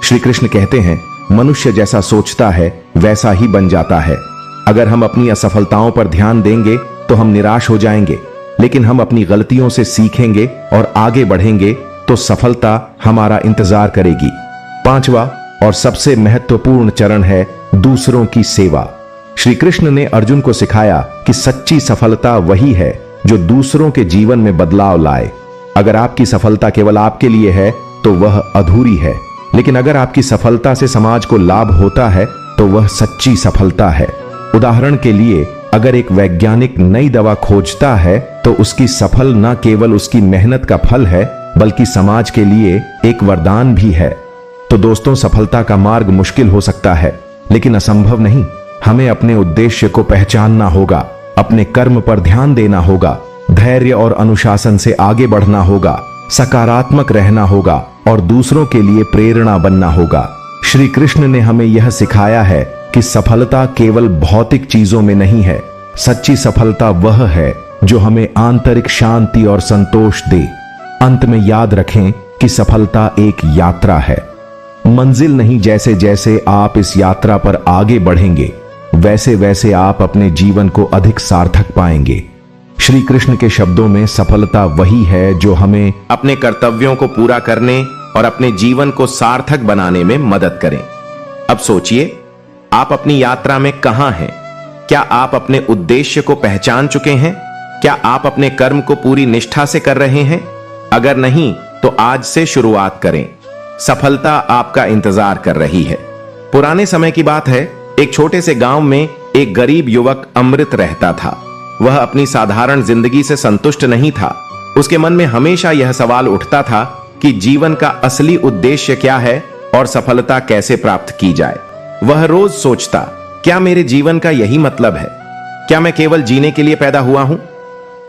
श्री कृष्ण कहते हैं, मनुष्य जैसा सोचता है वैसा ही बन जाता है। अगर हम अपनी असफलताओं पर ध्यान देंगे तो हम निराश हो जाएंगे, लेकिन हम अपनी गलतियों से सीखेंगे और आगे बढ़ेंगे तो सफलता हमारा इंतजार करेगी। पांचवा और सबसे महत्वपूर्ण चरण है दूसरों की सेवा। श्री कृष्ण ने अर्जुन को सिखाया कि सच्ची सफलता वही है जो दूसरों के जीवन में बदलाव लाए। अगर आपकी सफलता केवल आपके लिए है तो वह अधूरी है, लेकिन अगर आपकी सफलता से समाज को लाभ होता है तो वह सच्ची सफलता है। उदाहरण के लिए, अगर एक वैज्ञानिक नई दवा खोजता है तो उसकी सफल न केवल उसकी मेहनत का फल है बल्कि समाज के लिए एक वरदान भी है। तो दोस्तों, सफलता का मार्ग मुश्किल हो सकता है लेकिन असंभव नहीं। हमें अपने उद्देश्य को पहचानना होगा, अपने कर्म पर ध्यान देना होगा, धैर्य और अनुशासन से आगे बढ़ना होगा, सकारात्मक रहना होगा और दूसरों के लिए प्रेरणा बनना होगा। श्री कृष्ण ने हमें यह सिखाया है कि सफलता केवल भौतिक चीजों में नहीं है। सच्ची सफलता वह है जो हमें आंतरिक शांति और संतोष दे। अंत में याद रखें कि सफलता एक यात्रा है, मंजिल नहीं। जैसे जैसे आप इस यात्रा पर आगे बढ़ेंगे वैसे वैसे आप अपने जीवन को अधिक सार्थक पाएंगे। श्री कृष्ण के शब्दों में सफलता वही है जो हमें
अपने कर्तव्यों को पूरा करने और अपने जीवन को सार्थक बनाने में मदद करें। अब सोचिए, आप अपनी यात्रा में कहां हैं? क्या आप अपने उद्देश्य को पहचान चुके हैं? क्या आप अपने कर्म को पूरी निष्ठा से कर रहे हैं? अगर नहीं तो आज से शुरुआत करें। सफलता आपका इंतजार कर रही है। पुराने समय की बात है, एक छोटे से गांव में एक गरीब युवक अमृत रहता था। वह अपनी साधारण जिंदगी से संतुष्ट नहीं था। उसके मन में हमेशा यह सवाल उठता था कि जीवन का असली उद्देश्य क्या है और सफलता कैसे प्राप्त की जाए। वह रोज सोचता, क्या मेरे जीवन का यही मतलब है? क्या मैं केवल जीने के लिए पैदा हुआ हूं?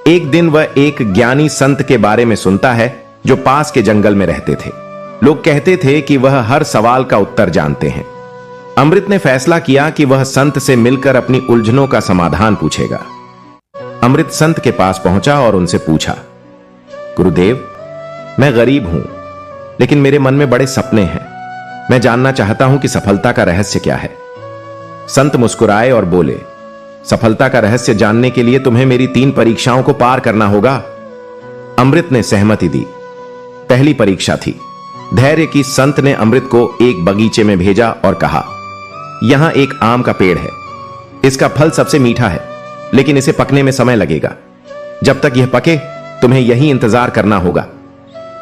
एक दिन वह एक ज्ञानी संत के बारे में सुनता है जो पास के जंगल में रहते थे। लोग कहते थे कि वह हर सवाल का उत्तर जानते हैं। अमृत ने फैसला किया कि वह संत से मिलकर अपनी उलझनों का समाधान पूछेगा। अमृत संत के पास पहुंचा और उनसे पूछा, गुरुदेव, मैं गरीब हूं, लेकिन मेरे मन में बड़े सपने हैं। मैं जानना चाहता हूं कि सफलता का रहस्य क्या है। संत मुस्कुराए और बोले, सफलता का रहस्य जानने के लिए तुम्हें मेरी 3 परीक्षाओं को पार करना होगा। अमृत ने सहमति दी। पहली परीक्षा थी धैर्य की। संत ने अमृत को एक बगीचे में भेजा और कहा, यहां एक आम का पेड़ है। इसका फल सबसे मीठा है, लेकिन इसे पकने में समय लगेगा। जब तक यह पके तुम्हें यही इंतजार करना होगा।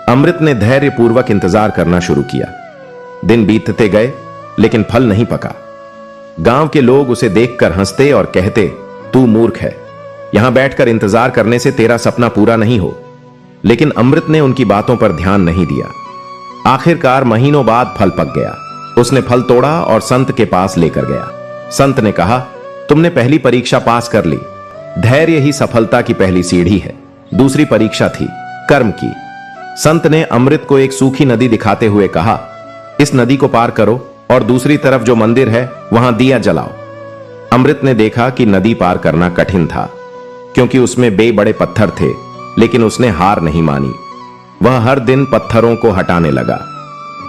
अमृत ने धैर्यपूर्वक इंतजार करना शुरू किया। दिन बीतते गए, लेकिन फल नहीं पका। गांव के लोग उसे देखकर हंसते और कहते, तू मूर्ख है, यहां बैठकर इंतजार करने से तेरा सपना पूरा नहीं हो। लेकिन अमृत ने उनकी बातों पर ध्यान नहीं दिया। आखिरकार महीनों बाद फल पक गया। उसने फल तोड़ा और संत के पास लेकर गया। संत ने कहा, तुमने पहली परीक्षा पास कर ली। धैर्य ही सफलता की पहली सीढ़ी है। दूसरी परीक्षा थी कर्म की। संत ने अमृत को एक सूखी नदी दिखाते हुए कहा, इस नदी को पार करो और दूसरी तरफ जो मंदिर है वहां दिया जलाओ। अमृत ने देखा कि नदी पार करना कठिन था, क्योंकि उसमें बड़े पत्थर थे, लेकिन उसने हार नहीं मानी। वह हर दिन पत्थरों को हटाने लगा।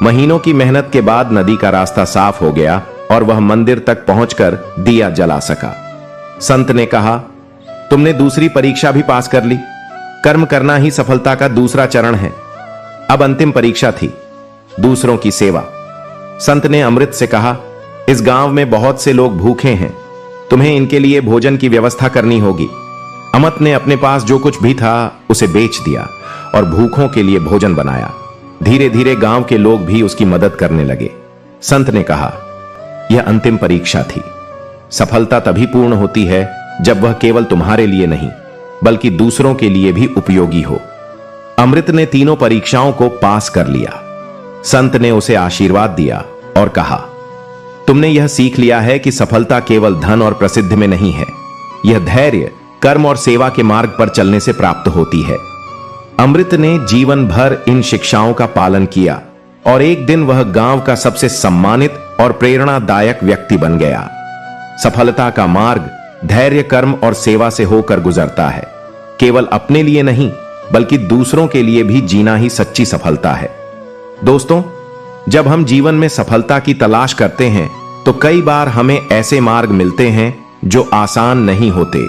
महीनों की मेहनत के बाद नदी का रास्ता साफ हो गया और वह मंदिर तक पहुंचकर दिया जला सका। संत ने कहा, तुमने दूसरी परीक्षा भी पास कर ली। कर्म करना ही सफलता का दूसरा चरण है। अब अंतिम परीक्षा थी दूसरों की सेवा। संत ने अमृत से कहा, इस गांव में बहुत से लोग भूखे हैं, तुम्हें इनके लिए भोजन की व्यवस्था करनी होगी। अमृत ने अपने पास जो कुछ भी था उसे बेच दिया और भूखों के लिए भोजन बनाया। धीरे धीरे गांव के लोग भी उसकी मदद करने लगे। संत ने कहा, यह अंतिम परीक्षा थी। सफलता तभी पूर्ण होती है जब वह केवल तुम्हारे लिए नहीं, बल्कि दूसरों के लिए भी उपयोगी हो। अमृत ने तीनों परीक्षाओं को पास कर लिया। संत ने उसे आशीर्वाद दिया और कहा, तुमने यह सीख लिया है कि सफलता केवल धन और प्रसिद्धि में नहीं है। यह धैर्य, कर्म और सेवा के मार्ग पर चलने से प्राप्त होती है। अमृत ने जीवन भर इन शिक्षाओं का पालन किया और एक दिन वह गांव का सबसे सम्मानित और प्रेरणादायक व्यक्ति बन गया। सफलता का मार्ग धैर्य, कर्म और सेवा से होकर गुजरता है। केवल अपने लिए नहीं, बल्कि दूसरों के लिए भी जीना ही सच्ची सफलता है। दोस्तों, जब हम जीवन में सफलता की तलाश करते हैं तो कई बार हमें ऐसे मार्ग मिलते हैं जो आसान नहीं होते।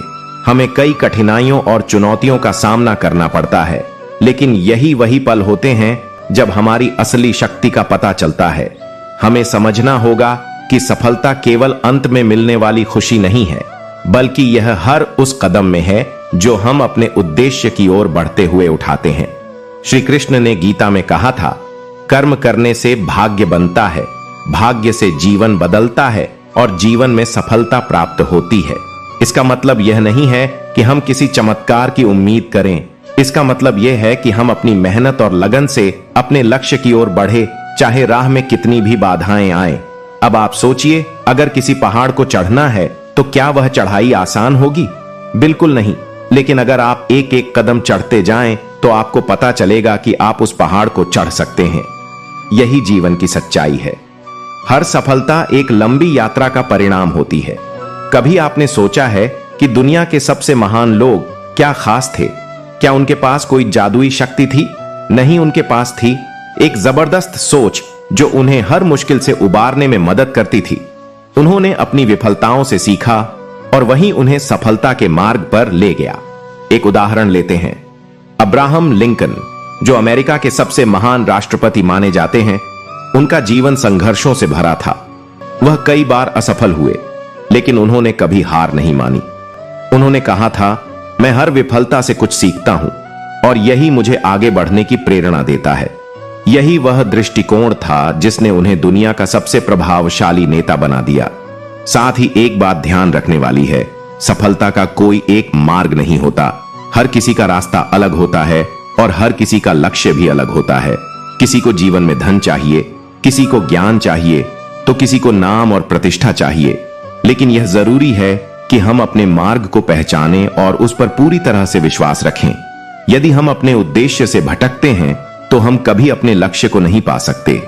हमें कई कठिनाइयों और चुनौतियों का सामना करना पड़ता है, लेकिन यही वही पल होते हैं जब हमारी असली शक्ति का पता चलता है। हमें समझना होगा कि सफलता केवल अंत में मिलने वाली खुशी नहीं है, बल्कि यह हर उस कदम में है जो हम अपने उद्देश्य की ओर बढ़ते हुए उठाते हैं। श्री कृष्ण ने गीता में कहा था, कर्म करने से भाग्य बनता है, भाग्य से जीवन बदलता है और जीवन में सफलता प्राप्त होती है। इसका मतलब यह नहीं है कि हम किसी चमत्कार की उम्मीद करें। इसका मतलब यह है कि हम अपनी मेहनत और लगन से अपने लक्ष्य की ओर बढ़े, चाहे राह में कितनी भी बाधाएं आए। अब आप सोचिए, अगर किसी पहाड़ को चढ़ना है तो क्या वह चढ़ाई आसान होगी? बिल्कुल नहीं। लेकिन अगर आप एक एक कदम चढ़ते जाएं तो आपको पता चलेगा कि आप उस पहाड़ को चढ़ सकते हैं। यही जीवन की सच्चाई है। हर सफलता एक लंबी यात्रा का परिणाम होती है। कभी आपने सोचा है कि दुनिया के सबसे महान लोग क्या खास थे? क्या उनके पास कोई जादुई शक्ति थी? नहीं, उनके पास थी एक जबरदस्त सोच जो उन्हें हर मुश्किल से उबारने में मदद करती थी। उन्होंने अपनी विफलताओं से सीखा और वही उन्हें सफलता के मार्ग पर ले गया। एक उदाहरण लेते हैं, अब्राहम लिंकन, जो अमेरिका के सबसे महान राष्ट्रपति माने जाते हैं। उनका जीवन संघर्षों से भरा था। वह कई बार असफल हुए, लेकिन उन्होंने कभी हार नहीं मानी। उन्होंने कहा था, मैं हर विफलता से कुछ सीखता हूं और यही मुझे आगे बढ़ने की प्रेरणा देता है। यही वह दृष्टिकोण था जिसने उन्हें दुनिया का सबसे प्रभावशाली नेता बना दिया। साथ ही एक बात ध्यान रखने वाली है, सफलता का कोई एक मार्ग नहीं होता। हर किसी का रास्ता अलग होता है और हर किसी का लक्ष्य भी अलग होता है। किसी को जीवन में धन चाहिए, किसी को ज्ञान चाहिए, तो किसी को नाम और प्रतिष्ठा चाहिए। लेकिन यह जरूरी है कि हम अपने मार्ग को पहचानें और उस पर पूरी तरह से विश्वास रखें। यदि हम अपने उद्देश्य से भटकते हैं तो हम कभी अपने लक्ष्य को नहीं पा सकते।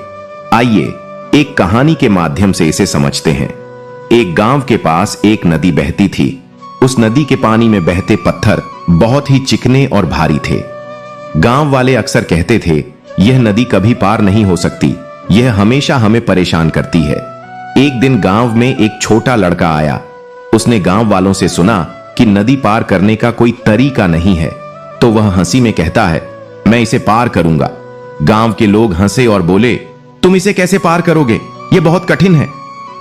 आइए एक कहानी के माध्यम से इसे समझते हैं। एक गांव के पास एक नदी बहती थी। उस नदी के पानी में बहते पत्थर बहुत ही चिकने और भारी थे। गांव वाले अक्सर कहते थे, यह नदी कभी पार नहीं हो सकती, यह हमेशा हमें परेशान करती है। एक दिन गांव में एक छोटा लड़का आया। उसने गांव वालों से सुना कि नदी पार करने का कोई तरीका नहीं है, तो वह हंसी में कहता है, मैं इसे पार करूंगा। गांव के लोग हंसे और बोले, तुम इसे कैसे पार करोगे, यह बहुत कठिन है।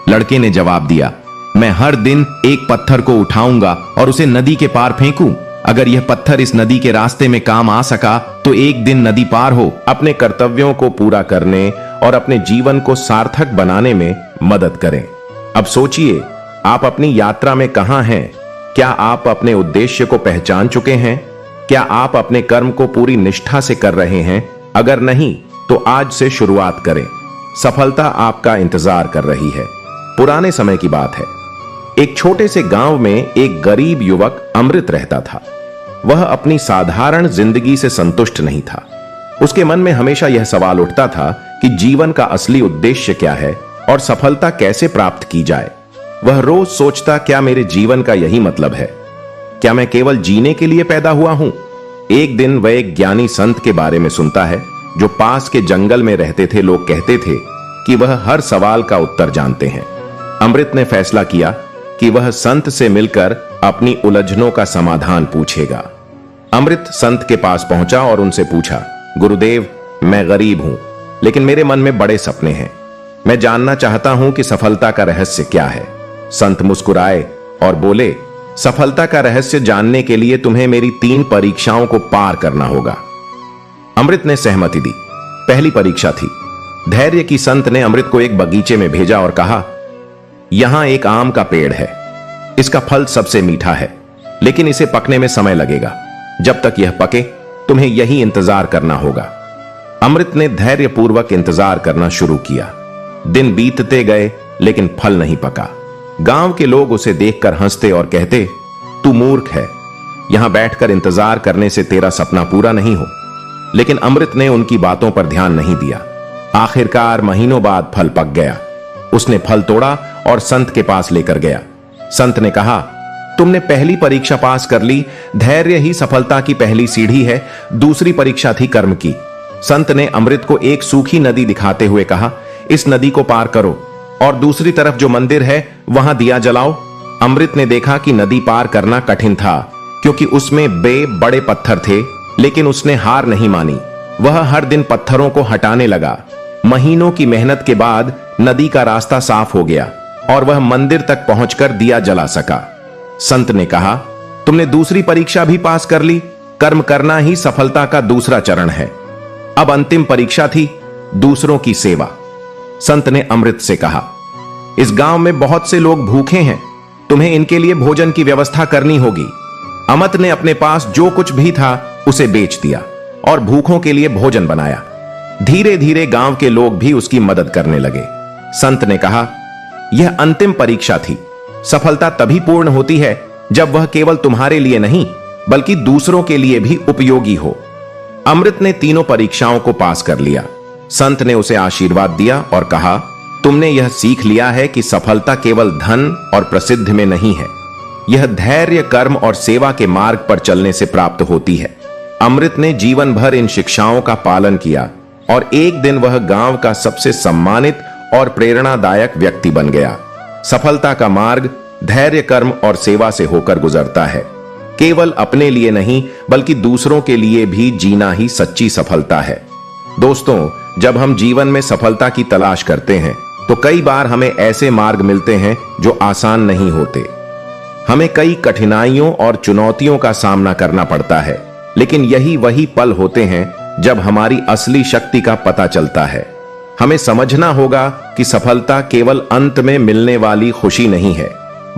लड़के ने जवाब दिया, मैं हर दिन एक पत्थर को उठाऊंगा और उसे नदी के पार फेंकूं। अगर यह पत्थर इस नदी के रास्ते में काम आ सका तो एक दिन नदी पार हो।
अपने कर्तव्यों को पूरा करने और अपने जीवन को सार्थक बनाने में मदद करें। अब सोचिए, आप अपनी यात्रा में कहां हैं? क्या आप अपने उद्देश्य को पहचान चुके हैं? क्या आप अपने कर्म को पूरी निष्ठा से कर रहे हैं? अगर नहीं तो आज से शुरुआत करें। सफलता आपका इंतजार कर रही है। पुराने समय की बात है। एक छोटे से गांव में एक गरीब युवक अमृत रहता था। वह अपनी साधारण जिंदगी से संतुष्ट नहीं था। उसके मन में हमेशा यह सवाल उठता था कि जीवन का असली उद्देश्य क्या है और सफलता कैसे प्राप्त की जाए। वह रोज सोचता, क्या मेरे जीवन का यही मतलब है? क्या मैं केवल जीने के लिए पैदा हुआ हूं? एक दिन वह एक ज्ञानी संत के बारे में सुनता है जो पास के जंगल में रहते थे। लोग कहते थे कि वह हर सवाल का उत्तर जानते हैं। अमृत ने फैसला किया कि वह संत से मिलकर अपनी उलझनों का समाधान पूछेगा। अमृत संत के पास पहुंचा और उनसे पूछा, गुरुदेव, मैं गरीब हूं, लेकिन मेरे मन में बड़े सपने हैं। मैं जानना चाहता हूं कि सफलता का रहस्य क्या है। संत मुस्कुराए और बोले, सफलता का रहस्य जानने के लिए तुम्हें मेरी 3 परीक्षाओं को पार करना होगा। अमृत ने सहमति दी। पहली परीक्षा थी धैर्य की। संत ने अमृत को एक बगीचे में भेजा और कहा, यहां एक आम का पेड़ है। इसका फल सबसे मीठा है, लेकिन इसे पकने में समय लगेगा। जब तक यह पके तुम्हें यही इंतजार करना होगा। अमृत ने धैर्यपूर्वक इंतजार करना शुरू किया। दिन बीतते गए लेकिन फल नहीं पका। गांव के लोग उसे देखकर हंसते और कहते, तू मूर्ख है, यहां बैठकर इंतजार करने से तेरा सपना पूरा नहीं हो। लेकिन अमृत ने उनकी बातों पर ध्यान नहीं दिया। आखिरकार महीनों बाद फल पक गया। उसने फल तोड़ा और संत के पास लेकर गया। संत ने कहा, तुमने पहली परीक्षा पास कर ली। धैर्य ही सफलता की पहली सीढ़ी है। दूसरी परीक्षा थी कर्म की। संत ने अमृत को एक सूखी नदी दिखाते हुए कहा, इस नदी को पार करो और दूसरी तरफ जो मंदिर है वहां दिया जलाओ। अमृत ने देखा कि नदी पार करना कठिन था क्योंकि उसमें बड़े पत्थर थे, लेकिन उसने हार नहीं मानी। वह हर दिन पत्थरों को हटाने लगा। महीनों की मेहनत के बाद नदी का रास्ता साफ हो गया और वह मंदिर तक पहुंचकर दिया जला सका। संत ने कहा, तुमने दूसरी परीक्षा भी पास कर ली। कर्म करना ही सफलता का दूसरा चरण है। अब अंतिम परीक्षा थी दूसरों की सेवा। संत ने अमृत से कहा, इस गांव में बहुत से लोग भूखे हैं, तुम्हें इनके लिए भोजन की व्यवस्था करनी होगी। अमृत ने अपने पास जो कुछ भी था उसे बेच दिया और भूखों के लिए भोजन बनाया। धीरे धीरे गांव के लोग भी उसकी मदद करने लगे। संत ने कहा, यह अंतिम परीक्षा थी। सफलता तभी पूर्ण होती है जब वह केवल तुम्हारे लिए नहीं बल्कि दूसरों के लिए भी उपयोगी हो। अमृत ने तीनों परीक्षाओं को पास कर लिया। संत ने उसे आशीर्वाद दिया और कहा, तुमने यह सीख लिया है कि सफलता केवल धन और प्रसिद्धि में नहीं है। यह धैर्य, कर्म और सेवा के मार्ग पर चलने से प्राप्त होती है। अमृत ने जीवन भर इन शिक्षाओं का पालन किया और एक दिन वह गांव का सबसे सम्मानित और प्रेरणादायक व्यक्ति बन गया। सफलता का मार्ग धैर्य, कर्म और सेवा से होकर गुजरता है। केवल अपने लिए नहीं बल्कि दूसरों के लिए भी जीना ही सच्ची सफलता है। दोस्तों, जब हम जीवन में सफलता की तलाश करते हैं तो कई बार हमें ऐसे मार्ग मिलते हैं जो आसान नहीं होते। हमें कई कठिनाइयों और चुनौतियों का सामना करना पड़ता है, लेकिन यही वही पल होते हैं जब हमारी असली शक्ति का पता चलता है। हमें समझना होगा कि सफलता केवल अंत में मिलने वाली खुशी नहीं है,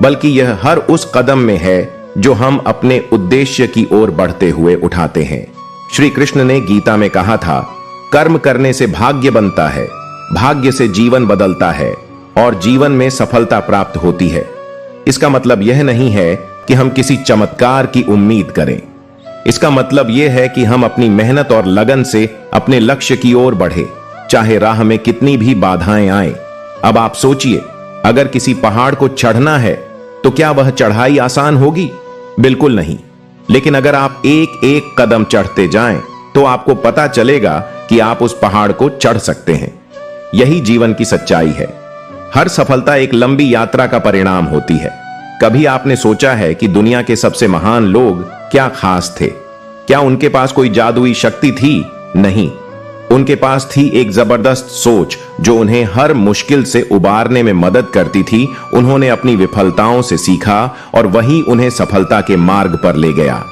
बल्कि यह हर उस कदम में है जो हम अपने उद्देश्य की ओर बढ़ते हुए उठाते हैं। श्री कृष्ण ने गीता में कहा था, कर्म करने से भाग्य बनता है, भाग्य से जीवन बदलता है और जीवन में सफलता प्राप्त होती है। इसका मतलब यह नहीं है कि हम किसी चमत्कार की उम्मीद करें। इसका मतलब यह है कि हम अपनी मेहनत और लगन से अपने लक्ष्य की ओर बढ़े, चाहे राह में कितनी भी बाधाएं आए। अब आप सोचिए, अगर किसी पहाड़ को चढ़ना है तो क्या वह चढ़ाई आसान होगी? बिल्कुल नहीं। लेकिन अगर आप एक एक कदम चढ़ते जाएं तो आपको पता चलेगा कि आप उस पहाड़ को चढ़ सकते हैं। यही जीवन की सच्चाई है। हर सफलता एक लंबी यात्रा का परिणाम होती है। कभी आपने सोचा है कि दुनिया के सबसे महान लोग क्या खास थे? क्या उनके पास कोई जादुई शक्ति थी? नहीं, उनके पास थी एक जबरदस्त सोच जो उन्हें हर मुश्किल से उबारने में मदद करती थी। उन्होंने अपनी विफलताओं से सीखा और वही उन्हें सफलता के मार्ग पर ले गया।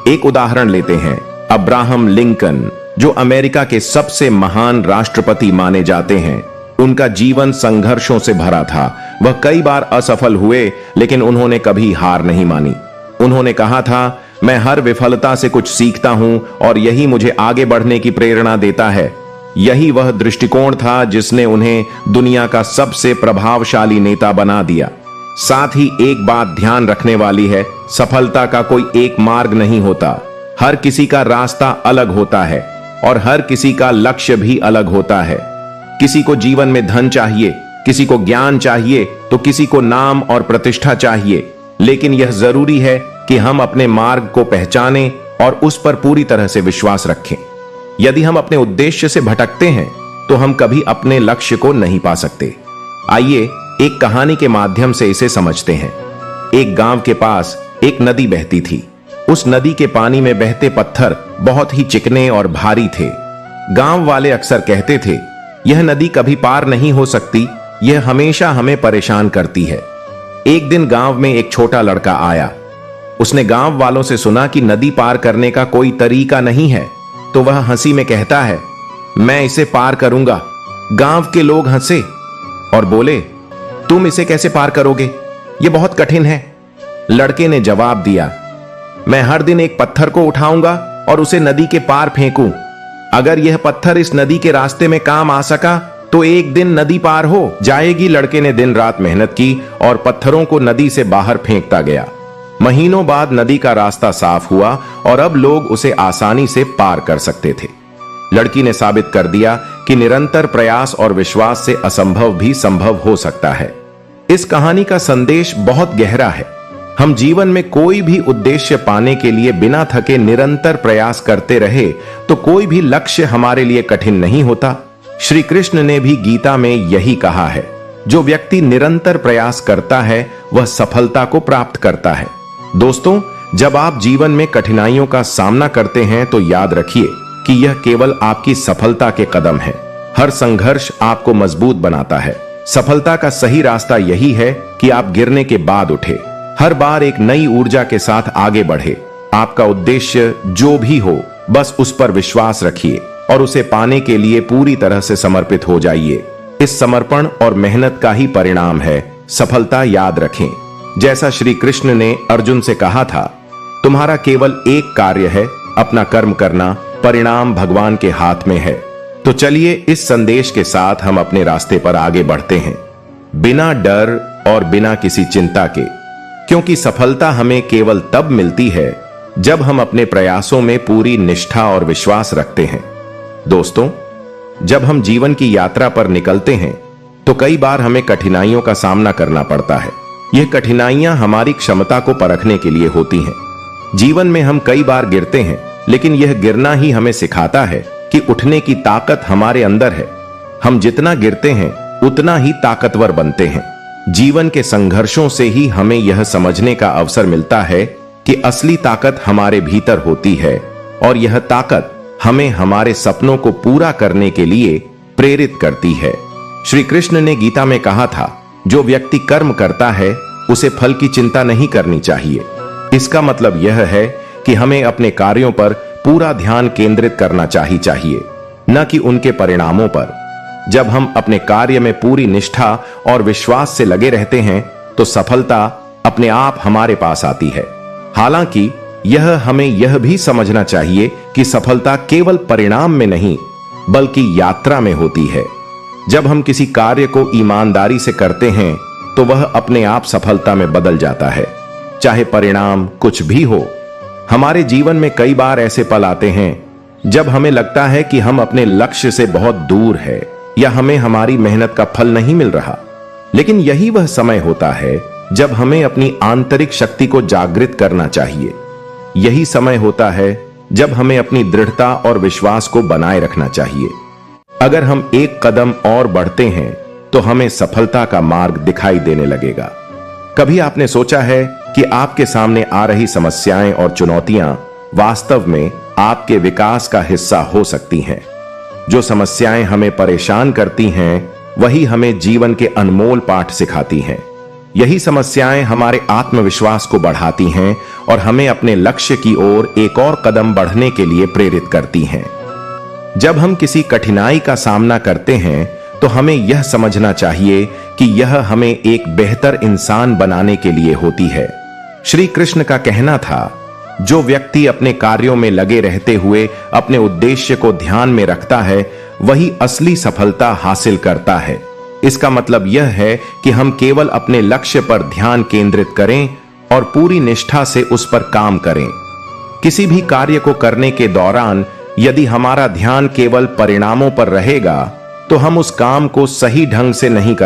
एक उदाहरण लेते हैं, अब्राहम लिंकन, जो अमेरिका के सबसे महान राष्ट्रपति माने जाते हैं। उनका जीवन संघर्षों से भरा था। वह कई बार असफल हुए, लेकिन उन्होंने कभी हार नहीं मानी। उन्होंने कहा था, मैं हर विफलता से कुछ सीखता हूं और यही मुझे आगे बढ़ने की प्रेरणा देता है। यही वह दृष्टिकोण था जिसने उन्हें दुनिया का सबसे प्रभावशाली नेता बना दिया। साथ ही एक बात ध्यान रखने वाली है, सफलता का कोई एक मार्ग नहीं होता। हर किसी का रास्ता अलग होता है और हर किसी का लक्ष्य भी अलग होता है। किसी को जीवन में धन चाहिए, किसी को ज्ञान चाहिए, तो किसी को नाम और प्रतिष्ठा चाहिए। लेकिन यह जरूरी है कि हम अपने मार्ग को पहचानें और उस पर पूरी तरह से विश्वास रखें। यदि हम अपने उद्देश्य से भटकते हैं तो हम कभी अपने लक्ष्य को नहीं पा सकते। आइए एक कहानी के माध्यम से इसे समझते हैं। एक गांव के पास एक नदी बहती थी। उस नदी के पानी में बहते पत्थर बहुत ही चिकने और भारी थे। गांव वाले अक्सर कहते थे, यह नदी कभी पार नहीं हो सकती, यह हमेशा हमें परेशान करती है। एक दिन गांव में एक छोटा लड़का आया। उसने गांव वालों से सुना कि नदी पार करने का कोई तरीका नहीं है, तो वह हंसी में कहता है, मैं इसे पार करूंगा। गांव के लोग हंसे और बोले, तुम इसे कैसे पार करोगे? यह बहुत कठिन है। लड़के ने जवाब दिया, मैं हर दिन एक पत्थर को उठाऊंगा और उसे नदी के पार फेंकूं। अगर यह पत्थर इस नदी के रास्ते में काम आ सका तो एक दिन नदी पार हो जाएगी। लड़के ने दिन रात मेहनत की और पत्थरों को नदी से बाहर फेंकता गया। महीनों बाद नदी का रास्ता साफ हुआ और अब लोग उसे आसानी से पार कर सकते थे। लड़की ने साबित कर दिया कि निरंतर प्रयास और विश्वास से असंभव भी संभव हो सकता है। इस कहानी का संदेश बहुत गहरा है। हम जीवन में कोई भी उद्देश्य पाने के लिए बिना थके निरंतर प्रयास करते रहे तो कोई भी लक्ष्य हमारे लिए कठिन नहीं होता। श्री कृष्ण ने भी गीता में यही कहा है, जो व्यक्ति निरंतर प्रयास करता है वह सफलता को प्राप्त करता है। दोस्तों, जब आप जीवन में कठिनाइयों का सामना करते हैं तो याद रखिए कि यह केवल आपकी सफलता के कदम है। हर संघर्ष आपको मजबूत बनाता है। सफलता का सही रास्ता यही है कि आप गिरने के बाद उठे, हर बार एक नई ऊर्जा के साथ आगे बढ़े। आपका उद्देश्य जो भी हो, बस उस पर विश्वास रखिए और उसे पाने के लिए पूरी तरह से समर्पित हो जाइए। इस समर्पण और मेहनत का ही परिणाम है सफलता। याद रखें, जैसा श्री कृष्ण ने अर्जुन से कहा था, तुम्हारा केवल एक कार्य है, अपना कर्म करना, परिणाम भगवान के हाथ में है। तो चलिए इस संदेश के साथ हम अपने रास्ते पर आगे बढ़ते हैं, बिना डर और बिना किसी चिंता के, क्योंकि सफलता हमें केवल तब मिलती है जब हम अपने प्रयासों में पूरी निष्ठा और विश्वास रखते हैं। दोस्तों, जब हम जीवन की यात्रा पर निकलते हैं तो कई बार हमें कठिनाइयों का सामना करना पड़ता है। यह कठिनाइयां हमारी क्षमता को परखने के लिए होती हैं। जीवन में हम कई बार गिरते हैं, लेकिन यह गिरना ही हमें सिखाता है कि उठने की ताकत हमारे अंदर है। हम जितना गिरते हैं उतना ही ताकतवर बनते हैं। जीवन के संघर्षों से ही हमें यह समझने का अवसर मिलता है कि असली ताकत हमारे भीतर होती है और यह ताकत हमें हमारे सपनों को पूरा करने के लिए प्रेरित करती है। श्री कृष्ण ने गीता में कहा था, जो व्यक्ति कर्म करता है उसे फल की चिंता नहीं करनी चाहिए। इसका मतलब यह है कि हमें अपने कार्यों पर पूरा ध्यान केंद्रित करना चाहिए, न कि उनके परिणामों पर। जब हम अपने कार्य में पूरी निष्ठा और विश्वास से लगे रहते हैं तो सफलता
अपने आप हमारे पास आती है। हालांकि यह हमें यह भी समझना चाहिए कि सफलता केवल परिणाम में नहीं बल्कि यात्रा में होती है। जब हम किसी कार्य को ईमानदारी से करते हैं तो वह अपने आप सफलता में बदल जाता है, चाहे परिणाम कुछ भी हो। हमारे जीवन में कई बार ऐसे पल आते हैं जब हमें लगता है कि हम अपने लक्ष्य से बहुत दूर है या हमें हमारी मेहनत का फल नहीं मिल रहा। लेकिन यही वह समय होता है जब हमें अपनी आंतरिक शक्ति को जागृत करना चाहिए। यही समय होता है जब हमें अपनी दृढ़ता और विश्वास को बनाए रखना चाहिए। अगर हम एक कदम और बढ़ते हैं तो हमें सफलता का मार्ग दिखाई देने लगेगा। कभी आपने सोचा है कि आपके सामने आ रही समस्याएं और चुनौतियां वास्तव में आपके विकास का हिस्सा हो सकती हैं? जो समस्याएं हमें परेशान करती हैं, वही हमें जीवन के अनमोल पाठ सिखाती हैं। यही समस्याएं हमारे आत्मविश्वास को बढ़ाती हैं और हमें अपने लक्ष्य की ओर एक और कदम बढ़ने के लिए प्रेरित करती हैं। जब हम किसी कठिनाई का सामना करते हैं तो हमें यह समझना चाहिए कि यह हमें एक बेहतर इंसान बनाने के लिए होती है। श्री कृष्ण का कहना था, जो व्यक्ति अपने कार्यों में लगे रहते हुए अपने उद्देश्य को ध्यान में रखता है वही असली सफलता हासिल करता है। इसका मतलब यह है कि हम केवल अपने लक्ष्य पर ध्यान केंद्रित करें और पूरी निष्ठा से उस पर काम करें। किसी भी कार्य को करने के दौरान यदि हमारा ध्यान केवल परिणामों पर रहेगा तो हम उस काम को सही ढंग से नहीं कर